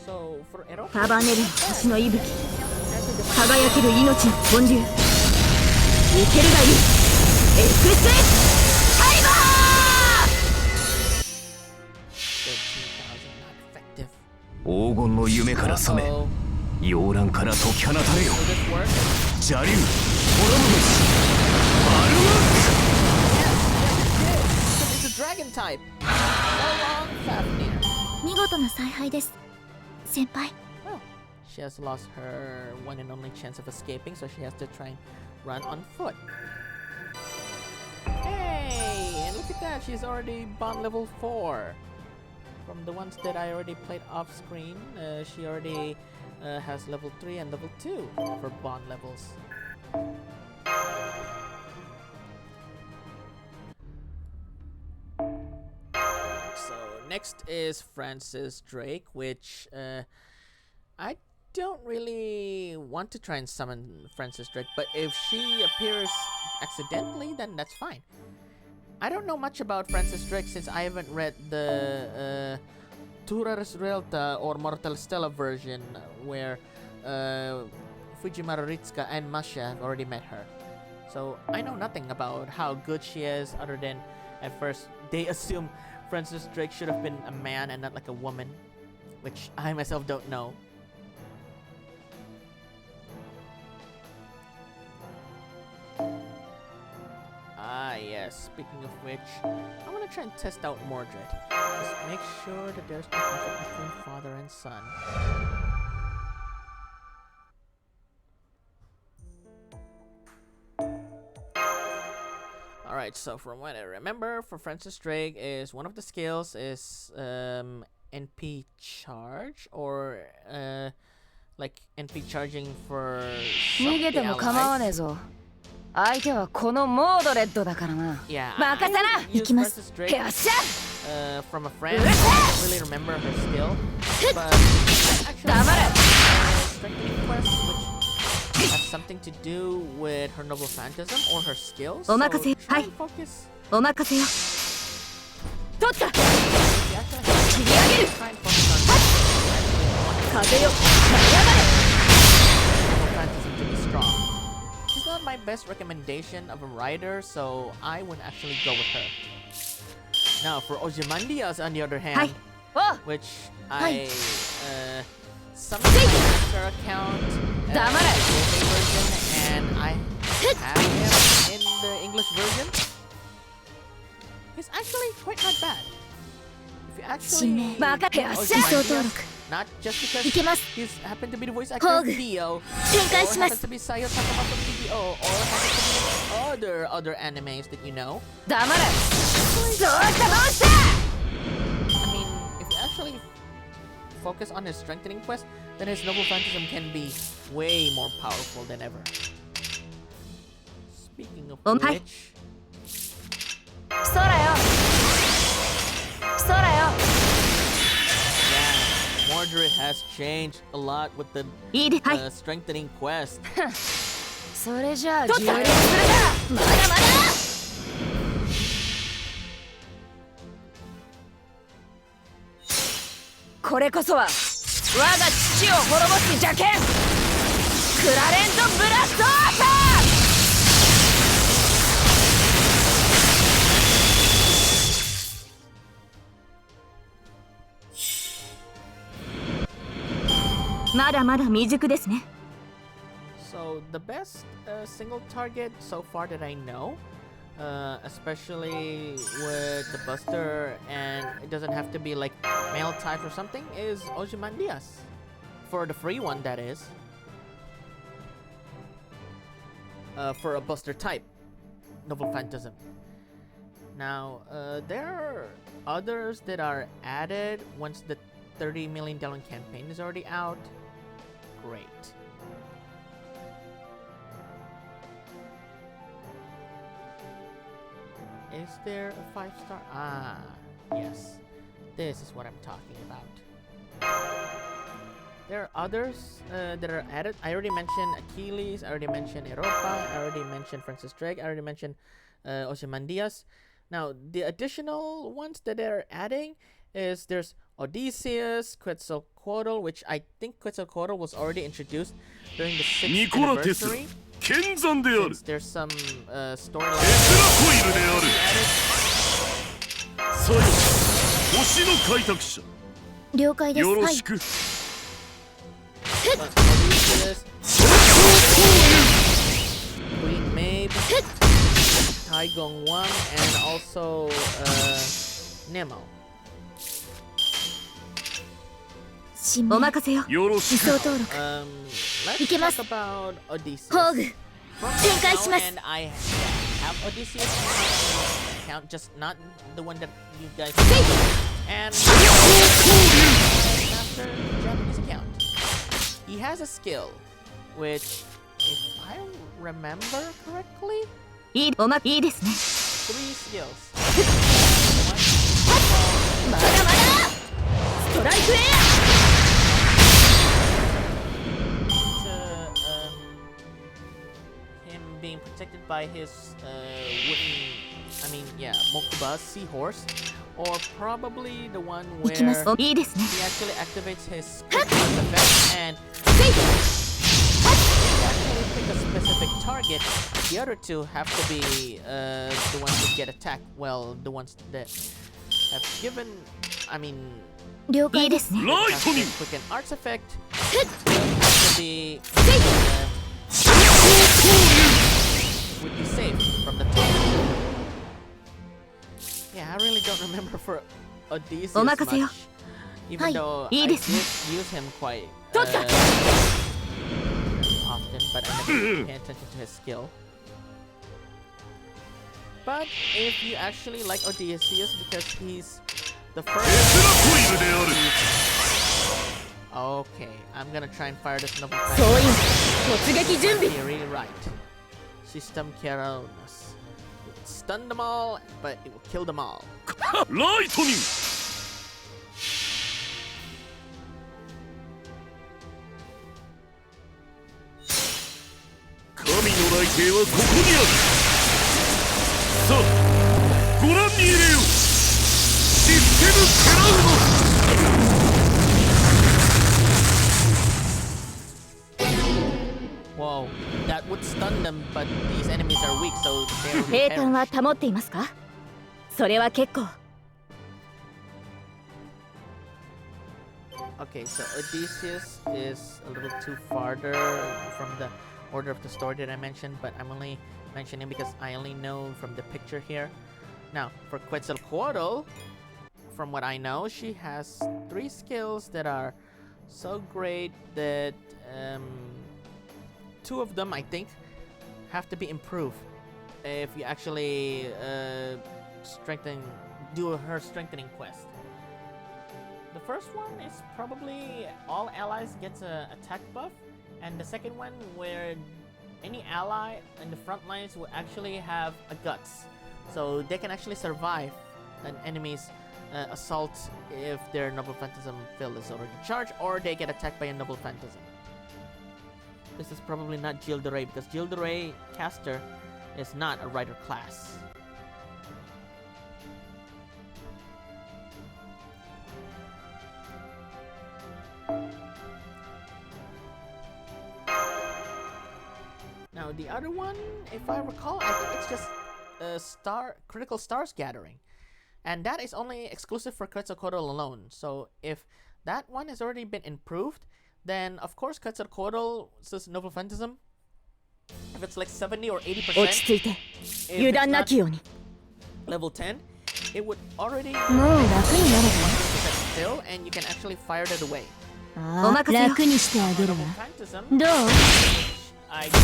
So for Eropas, 束ねる星の息吹輝ける命の本流生けるがいいエクステタイマー 13,000 not effective. 黄金の夢から覚め Uh-oh. 洋蘭から解き放たれよ Will this work? 邪竜滅ぶべしバルムッ It's a dragon type. So long, Fafnir. 見事な采配です先輩 Well, she has lost her one and only chance of escaping, so she has to try and run on foot. Hey, and look at that, she's already bond level 4. From the ones that I already played off screen, she already has level 3 and level 2 for bond levels. So next is Francis Drake, which I don't really want to try and summon Francis Drake, but if she appears accidentally, then that's fine. I don't know much about Francis Drake since I haven't read the Turaris Realta or Mortal Stella version where Fujimaru Ritsuka and Masha have already met her. So I know nothing about how good she is other than at first they assume Francis Drake should have been a man and not like a woman, which I myself don't know. Ah yes, speaking of which, I want to try and test out Mordred. Just make sure that there's no conflict between father and son. Alright, so from what I remember for Francis Drake is one of the skills is NP charge or like NP charging for 逃げても構わねえぞ相手はこのモードレッドだからな Yeah, 任せな I 行きます Francis Drake よっしゃ from a friend. I don't really remember her skill, but I actually have a strengthening quest which has something to do with her noble phantasm or her skills. So Omakase. try Hi. and focus. お任せよ取った You actually have 切り上げる to try and focus on 風よ舞い上がれ noble phantasm to be strong. She's not my best recommendation of a rider, so I wouldn't actually go with her. Now for Ozymandias on the other はい hand, おう which Hi. I summoned my master account Damn the it. Japanese version, and I have him in the English version. He's actually quite not bad. If you actually 任せよっしゃ Ozymandias, 登録 not just because いけます he's happened to be the voice actor of Hog. Dio, or 展開しま happens す to be Sayo Takuma from BDO, or happens to be other animes that you know. 黙れどうしたどうした I mean, if you actually focus on his strengthening quest, then his noble phantasm can be way more powerful than ever. Speaking of Hi. which, 空よ空よ yeah, Mordred has changed a lot with the いいではい strengthening quest. それじゃあ充電するかまだまだこれこそは我が父を滅ぼす邪剣クラレントブラストアーサーまだまだ未熟ですね。 So the best single target so far that I know, especially with the Buster, and it doesn't have to be like male type or something, is Ozymandias. For the free one, that is. For a Buster type, Noble Phantasm. Now, there are others that are added once the $30 million campaign is already out. Great. Is there a 5-star? Ah, yes. This is what I'm talking about. There are others that are added. I already mentioned Achilles, I already mentioned Europa, I already mentioned Francis Drake, I already mentioned Ozymandias. Now, the additional ones that they're adding is there's Odysseus, Quetzalcoatl, which I think Quetzalcoatl was already introduced during the 6th anniversary. Since there's some storyline added. 了解です。はい。 Odysseus, Queen Mabe, Taigong Wang, and also Nemo. お任せよ。輸送登録。 Let's いけま talk す。 about Odysseus. 宝具。 From 展開し now, ます。 and I have Odysseus in my account, just not the one that you guys know. And master Japanese account. He has a skill, which, if I remember correctly, いいですね。 3 skills. まだまだ。ストライクエア。 Him being protected by his Mokuba seahorse, or probably the one where 行きます。いいですね。 he actually activates his effect and he actually pick a specific target. The other two have to be the ones that get attacked. Well, the ones that have given, 了解ですね。 quick and arts effect have to be would be safe from the top. Yeah, I really don't remember for Odysseus much, even though I did use him quite often, but I never pay attention to his skill. But if you actually like Odysseus because he's the first... Okay, I'm gonna try and fire this noble theory right. System Keronos. Stun them all, but it will kill them all. Lightning! 神の来帝はここにある。さあ、ご覧に入れよ。システムケラウノ。 Whoa, that would stun them, but these enemies are weak, so they're 平坦は保っていますか？それは結構。 Okay, so Odysseus is a little too farther from the order of the story that I mentioned, but I'm only mentioning because I only know from the picture here. Now, for Quetzalcoatl, from what I know, she has 3 skills that are so great that 2 of them, I think, have to be improved if you actually do her strengthening quest. The first one is probably all allies gets a attack buff, and the second one where any ally in the front lines will actually have a guts, so they can actually survive an enemy's assault if their Noble Phantasm field is already charged, or they get attacked by a Noble Phantasm. This is probably not Gilles de Rais because Gilles de Rais caster is not a rider class. Now the other one, if I recall, I think it's just critical stars gathering, and that is only exclusive for Quetzalcoatl alone. So if that one has already been improved, Then, of course, Quetzalcoatl says Noble Phantasm. If it's like 70 or 80%, 落ち着いて if 油 it's 断な not きように level 10, it would already もう楽になれ 100% still, and you can actually fire it away. ば楽にしてあげる Noble わ Phantasm, どう I don't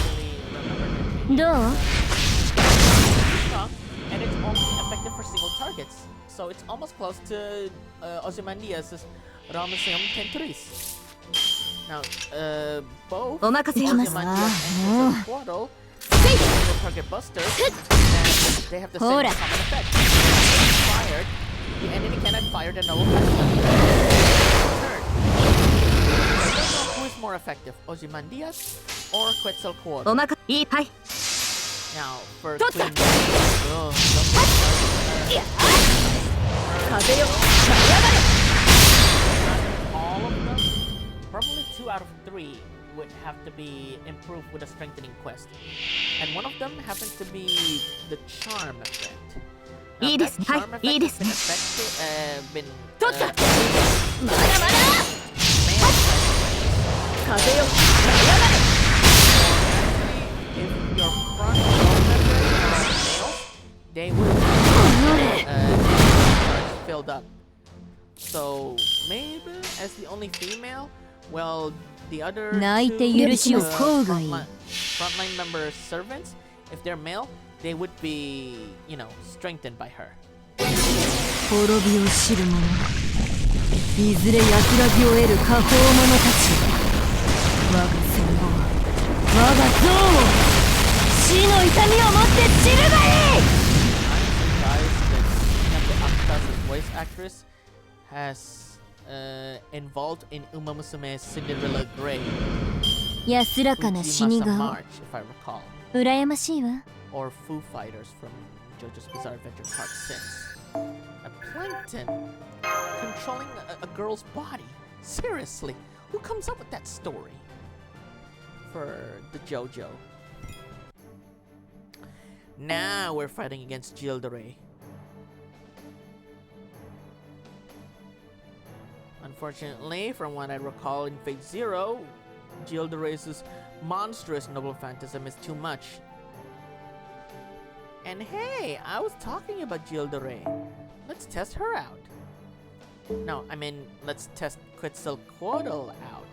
really remember. どう Strong, and it's only effective for single targets. So it's almost close to Ozymandias' Ramesseum Tenturis. Now, both お任せします Ozymandias もう and Quetzalcoatl have single target busters, and they have the same Ora. common effect. When fired, the enemy cannot fire the Noble Phantasm turn. I don't know who is more effective, Ozymandias or Quetzalcoatl. おまかいいはい Now, for Tota. Queen Mary, oh, 風よ舞い上がれ all of them, probably 2 out of 3 would have to be improved with a strengthening quest. And one of them happens to be the charm effect. Now, いいです that はい charm effect いいで has す been ね effective, been とったまだまだ male 風よ舞い上がれ if your front row members are males, they would filled up. So maybe as the only female, well, the other 泣いて two, 許しを乞うがいい frontline member servants, if they're male, they would be, you know, strengthened by her. 滅びを知る者いずれ安らぎを得る下方者たち我が戦後我が像を死の痛みをもって知るがいい I'm surprised that Akuta's voice actress has involved in Uma Musume's Cinderella Grey. 安らかな死 Fujimasa 顔 March, if I recall. 羨ましいわ Or Foo Fighters from JoJo's Bizarre Adventure Part 6. A plankton controlling a girl's body. Seriously, who comes up with that story for the JoJo? Now we're fighting against Gilderay. Unfortunately, from what I recall in Fate Zero, Gilderay's monstrous Noble Phantasm is too much. And hey, I was talking about Gilderay. Let's test her out. No, I mean, let's test Quetzalcoatl out.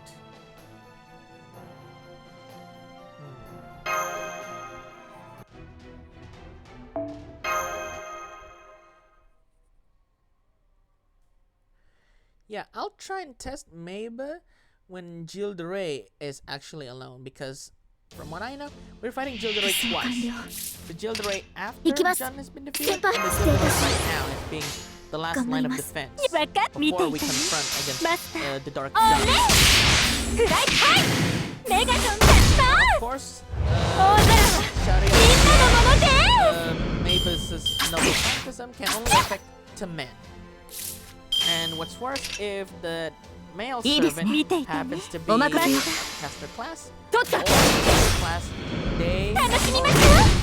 Yeah, I'll try and test Maybe when Gilderay is actually alone, because from what I know, we're fighting Gilderay twice. The Gilderay after Ikimasu. Jun has been defeated, and Senpai, the Gilderay right now as being the last line of 頑張ります defense わかっ before we 見ていたね confront against マスター the Dark おね Jun. フライハイメガトン出しま Of す course, 大空は shouting みんなのものです Mavis' Noble Phantasm can only affect to men. And what's worse, if the male いいですね servant 見ていたね happens to be お任せ caster class 取った or caster class, they 楽しみ are ましょ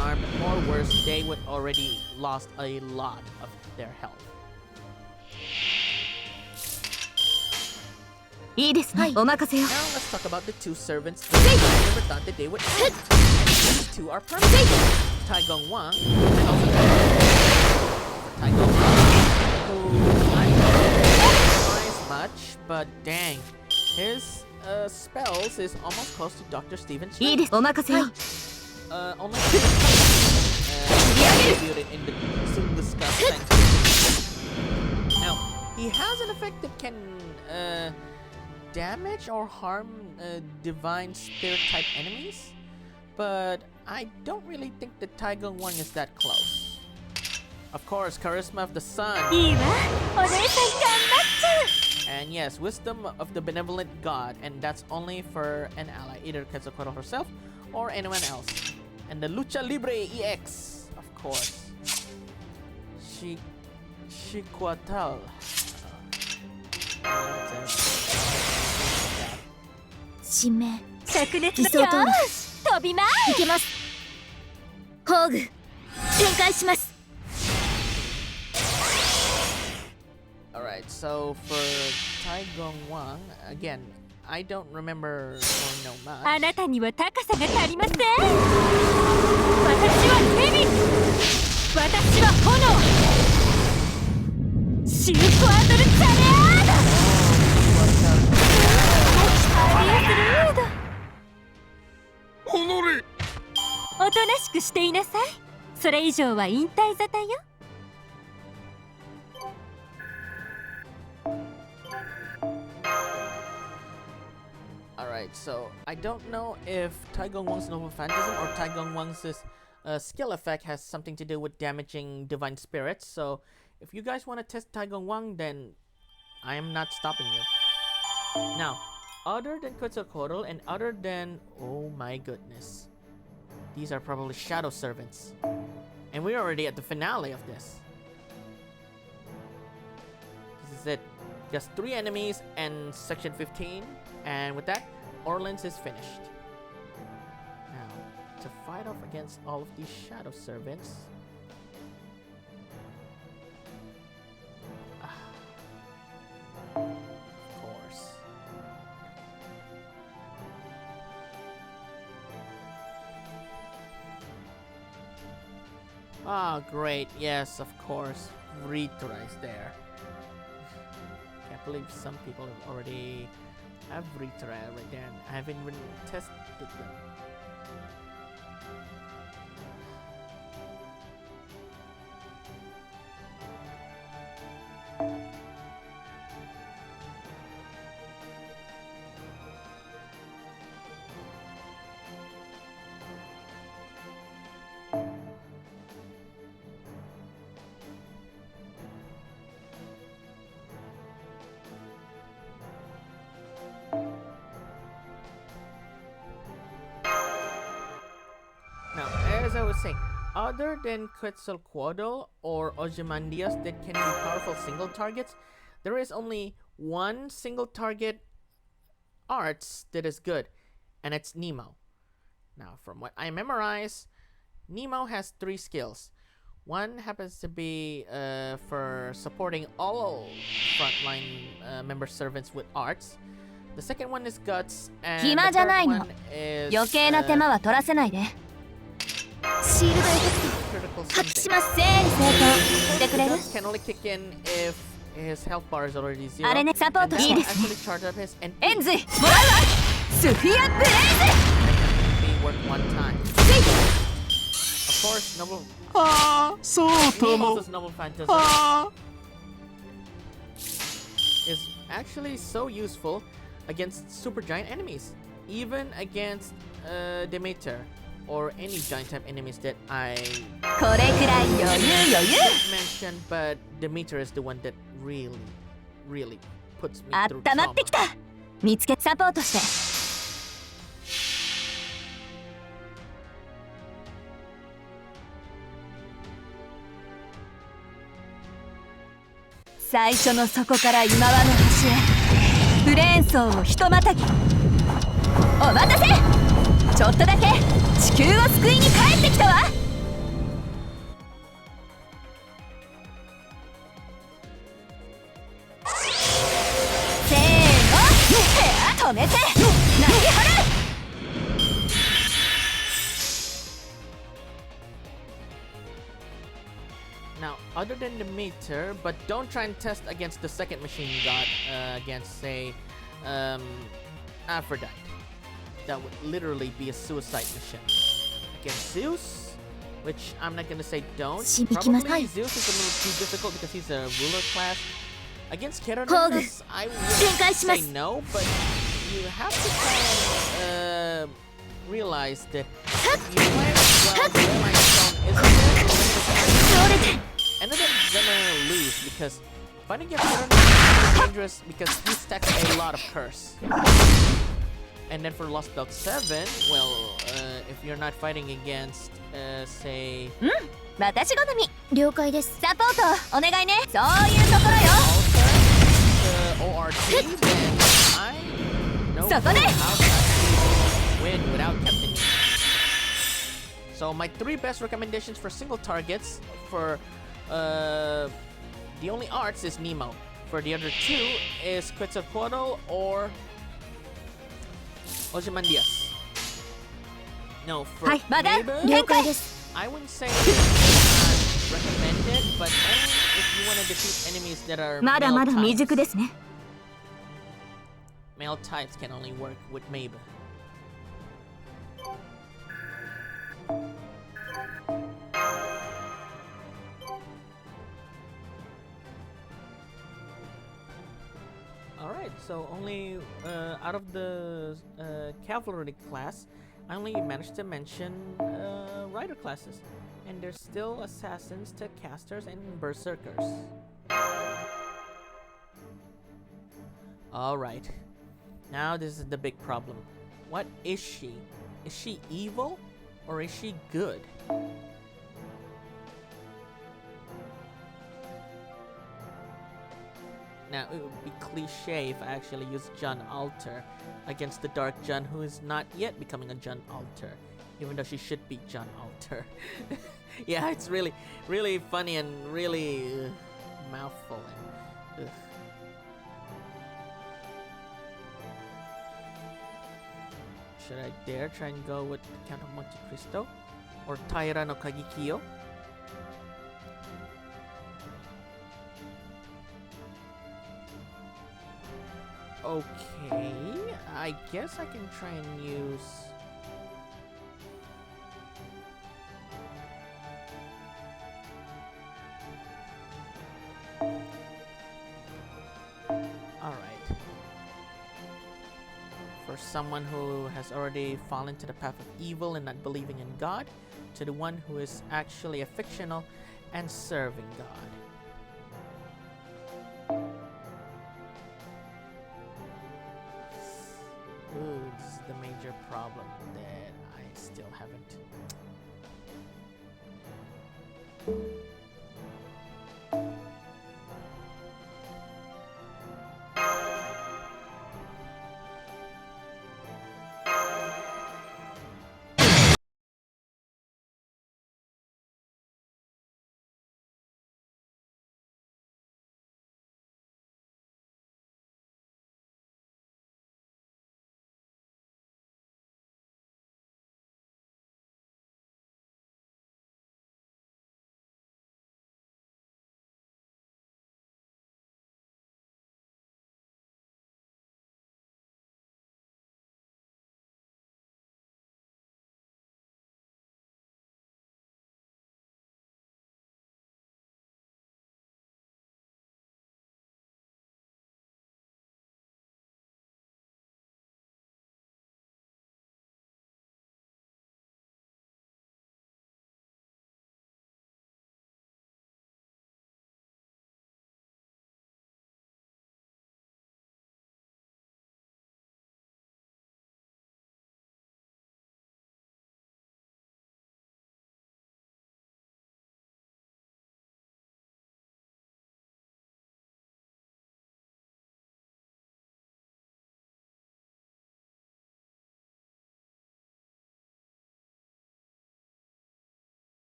charmed, or worse, they would already lost a lot of their health. いいですねお任せよ Now let's talk about the two servants that I never thought that they would end. And these two are permanent. Taigong Wang and also Taigong Wang, who I don't recognize much, but dang, his spells is almost close to Dr. Steven's いいですお任せよ only debuted in the soon discussed Thanks. Now, he has an effect that can damage or harm divine spirit type enemies, but I don't really think that Taigong Wang is that close. Of course, Charisma of the Sun, いいわお姉さん頑張っちゃう and yes, Wisdom of the Benevolent God, and that's only for an ally, either Quetzalcoatl herself or anyone else. And the Lucha Libre EX, of course. Chiquatal. 新名灼熱理想通りよし飛びますいけます宝具展開します Alright, so for Taigong Wang, again, I don't remember or know あ much. なたには高さが足りません。私は蛇、私は炎、シルクアドルチャレアード、ハイエスルード。おとなしくしていなさい。それ以上は引退沙汰よ。Alright, so I don't know if Taigong Wang's Noble Phantasm or Taigong Wang's skill effect has something to do with damaging divine spirits. So if you guys want to test Taigong Wang, then I am not stopping you. Now, other than Quetzalcoatl and other than... Oh my goodness. These are probably Shadow Servants. And we're already at the finale of this. This is it. Just 3 enemies and section 15. And with that, Orleans is finished. Now, to fight off against all of these Shadow Servants... of course. Ah, great. Yes, of course. Ritra is there. Can't believe some people have already have Ritra right there and I haven't even tested them. Now, as I was saying, other than Quetzalcoatl or Ozymandias that can be powerful single targets, there is only one single target arts that is good, and it's Nemo. Now, from what I memorized, Nemo has 3 skills. One happens to be for supporting all frontline member servants with arts. The second one is guts, and the 暇じゃない third の。 one is 余計な手間は取らせないで。シールドエフェク critical ト発揮し something. ます。整理整頓してくれる？ Guts can only kick in if his health bar is already 0. あれね、サポー And ト that いい will ですね。 actually charge up his NP. エンズイもらうわ。スフィアブレイ Be worth 1 time. ズ Of course, Noble ああそうとも Nemo's Noble Phantasm あ is actually so useful against supergiant enemies, even against Demeter or any giant type enemies that I これくらい余裕余裕。 didn't mention, but Demeter is the one that really puts me あ through ったま trauma. ってきた。見つけサポートして。最初の底から今はの端へ。ブレーン層をひとまたぎ。お待たせ。ちょっとだけ地球を救いに帰ってきたわ。せーの、止めて投げ払う。 Now, other than the meter, but don't try and test against the second machine god, against, say, Aphrodite. That would literally be a suicide mission. Against Zeus, which I'm not gonna say don't. Probably Zeus is a little too difficult because he's a ruler class. Against Keronomus, I would say no, but you have to try and realize that you might as well my stone isn't and then they're gonna lose because fighting against Keronomus is dangerous because he stacks a lot of curse. And then for Lost Belt 7, well, if you're not fighting against, say... 私好み。了解です。サポートお願いね。そういうところよ。 ORT, then I know how to win without Captain. So my 3 best recommendations for single targets for the only arts is Nemo. For the other 2 is Quetzalcoatl or Ozymandias. No, for はい、まだ Remeber, 了解です。 I wouldn't say it's not recommended, but only if you want to defeat enemies that are まだ male まだ未 types. 熟ですね。 Male types can only work with Remeber. Alright, so only out of the cavalry class, I only managed to mention rider classes. And there's still assassins to casters and berserkers. Alright, now this is the big problem. What is she? Is she evil or is she good? Now, it would be cliche if I actually use Jun Alter against the Dark Jun, who is not yet becoming a Jun Alter, even though she should be Jun Alter. Yeah, it's really, really funny and really mouthful. And, should I dare try and go with Count of Monte Cristo or Taira no Kagekiyo? Okay, I guess I can try and use... Alright. For someone who has already fallen to the path of evil and not believing in God, to the one who is actually a fictional and serving God. Ooh, this is the major problem that I still haven't.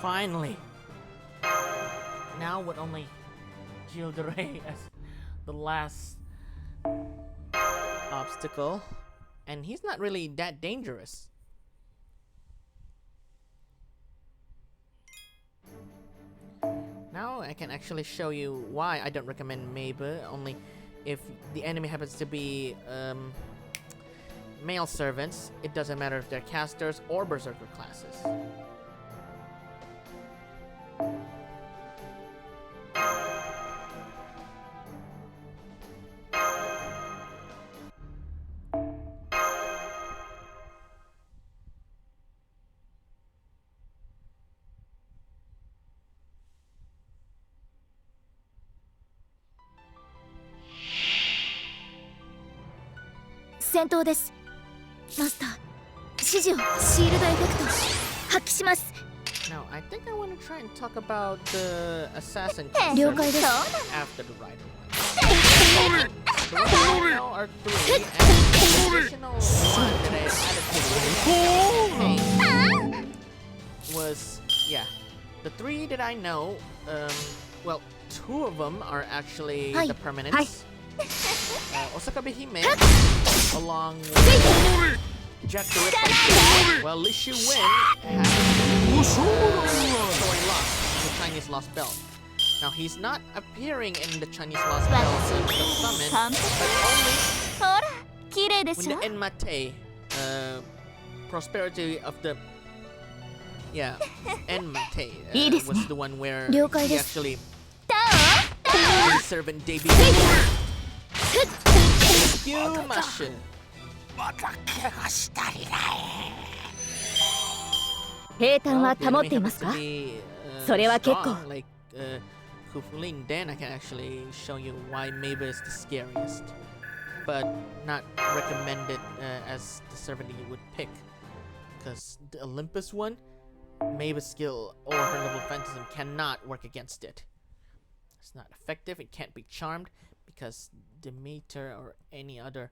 Finally! Now with only Gilderay as the last obstacle, And he's not really that dangerous. Now I can actually show you why I don't recommend Remeber, only if the enemy happens to be male servants. It doesn't matter if they're casters or berserker classes. Now, I think I want to try and talk about the assassin classes after the rider one. The ones I know are 3, and the additional one that I added to the was, yeah, the 3 that I know, well, 2 of them are actually the permanents. Osaka Behime, along with Jack the Ripper. Well, Li Shu Win has story lost, the Chinese Lost Belt. Now, he's not appearing in the Chinese Lost Belt in the summon, but only when the Enmate, prosperity of the, yeah, Enmate was the one where he actually the servant debuted. You must. Like Kufulin, then I can actually show you why Remeber is the scariest, but not recommended as the servant you would pick, because the Olympus one, Remeber's skill or her level of phantasm cannot work against it. It's not effective. It can't be charmed because Demeter or any other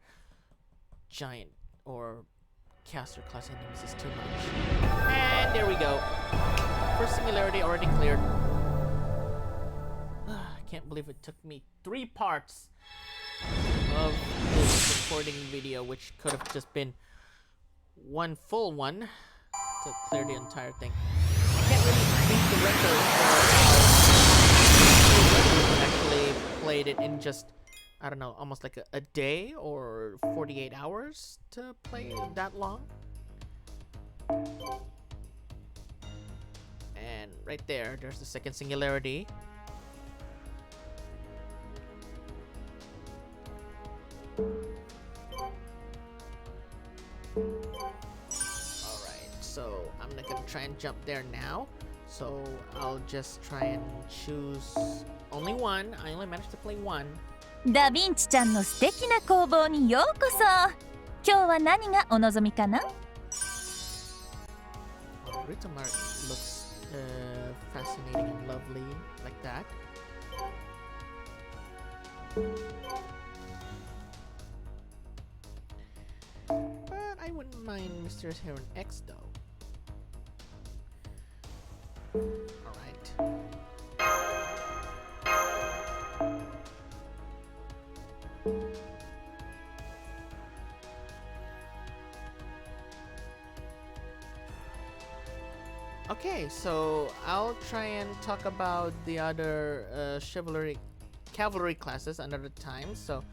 giant or caster class enemies is too much. And there we go. First singularity already cleared. I can't believe it took me 3 parts of this recording video, which could have just been one full one to clear the entire thing. I can't really beat the record for actually played it in just, I don't know, almost like a day or 48 hours to play that long. And right there, there's the second singularity. Alright, so I'm not gonna try and jump there now. So I'll just try and choose only one. I only managed to play one. ダヴィンチちゃんの素敵な工房にようこそ。今日は何がお望みかな？ Well, Rittamar looks fascinating and lovely like that. But I wouldn't mind Mysterious Heron X though. Alright. Okay, so I'll try and talk about the other cavalry classes another time. So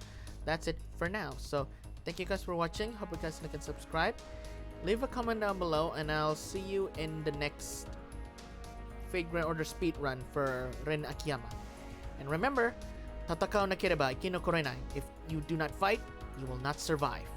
that's it for now. So thank you guys for watching. Hope you guys like and subscribe. Leave a comment down below, and I'll see you in the next Fate Grand Order speedrun for Ren Akiyama. And remember, tatakao nakereba ikinokorenai. If you do not fight, you will not survive.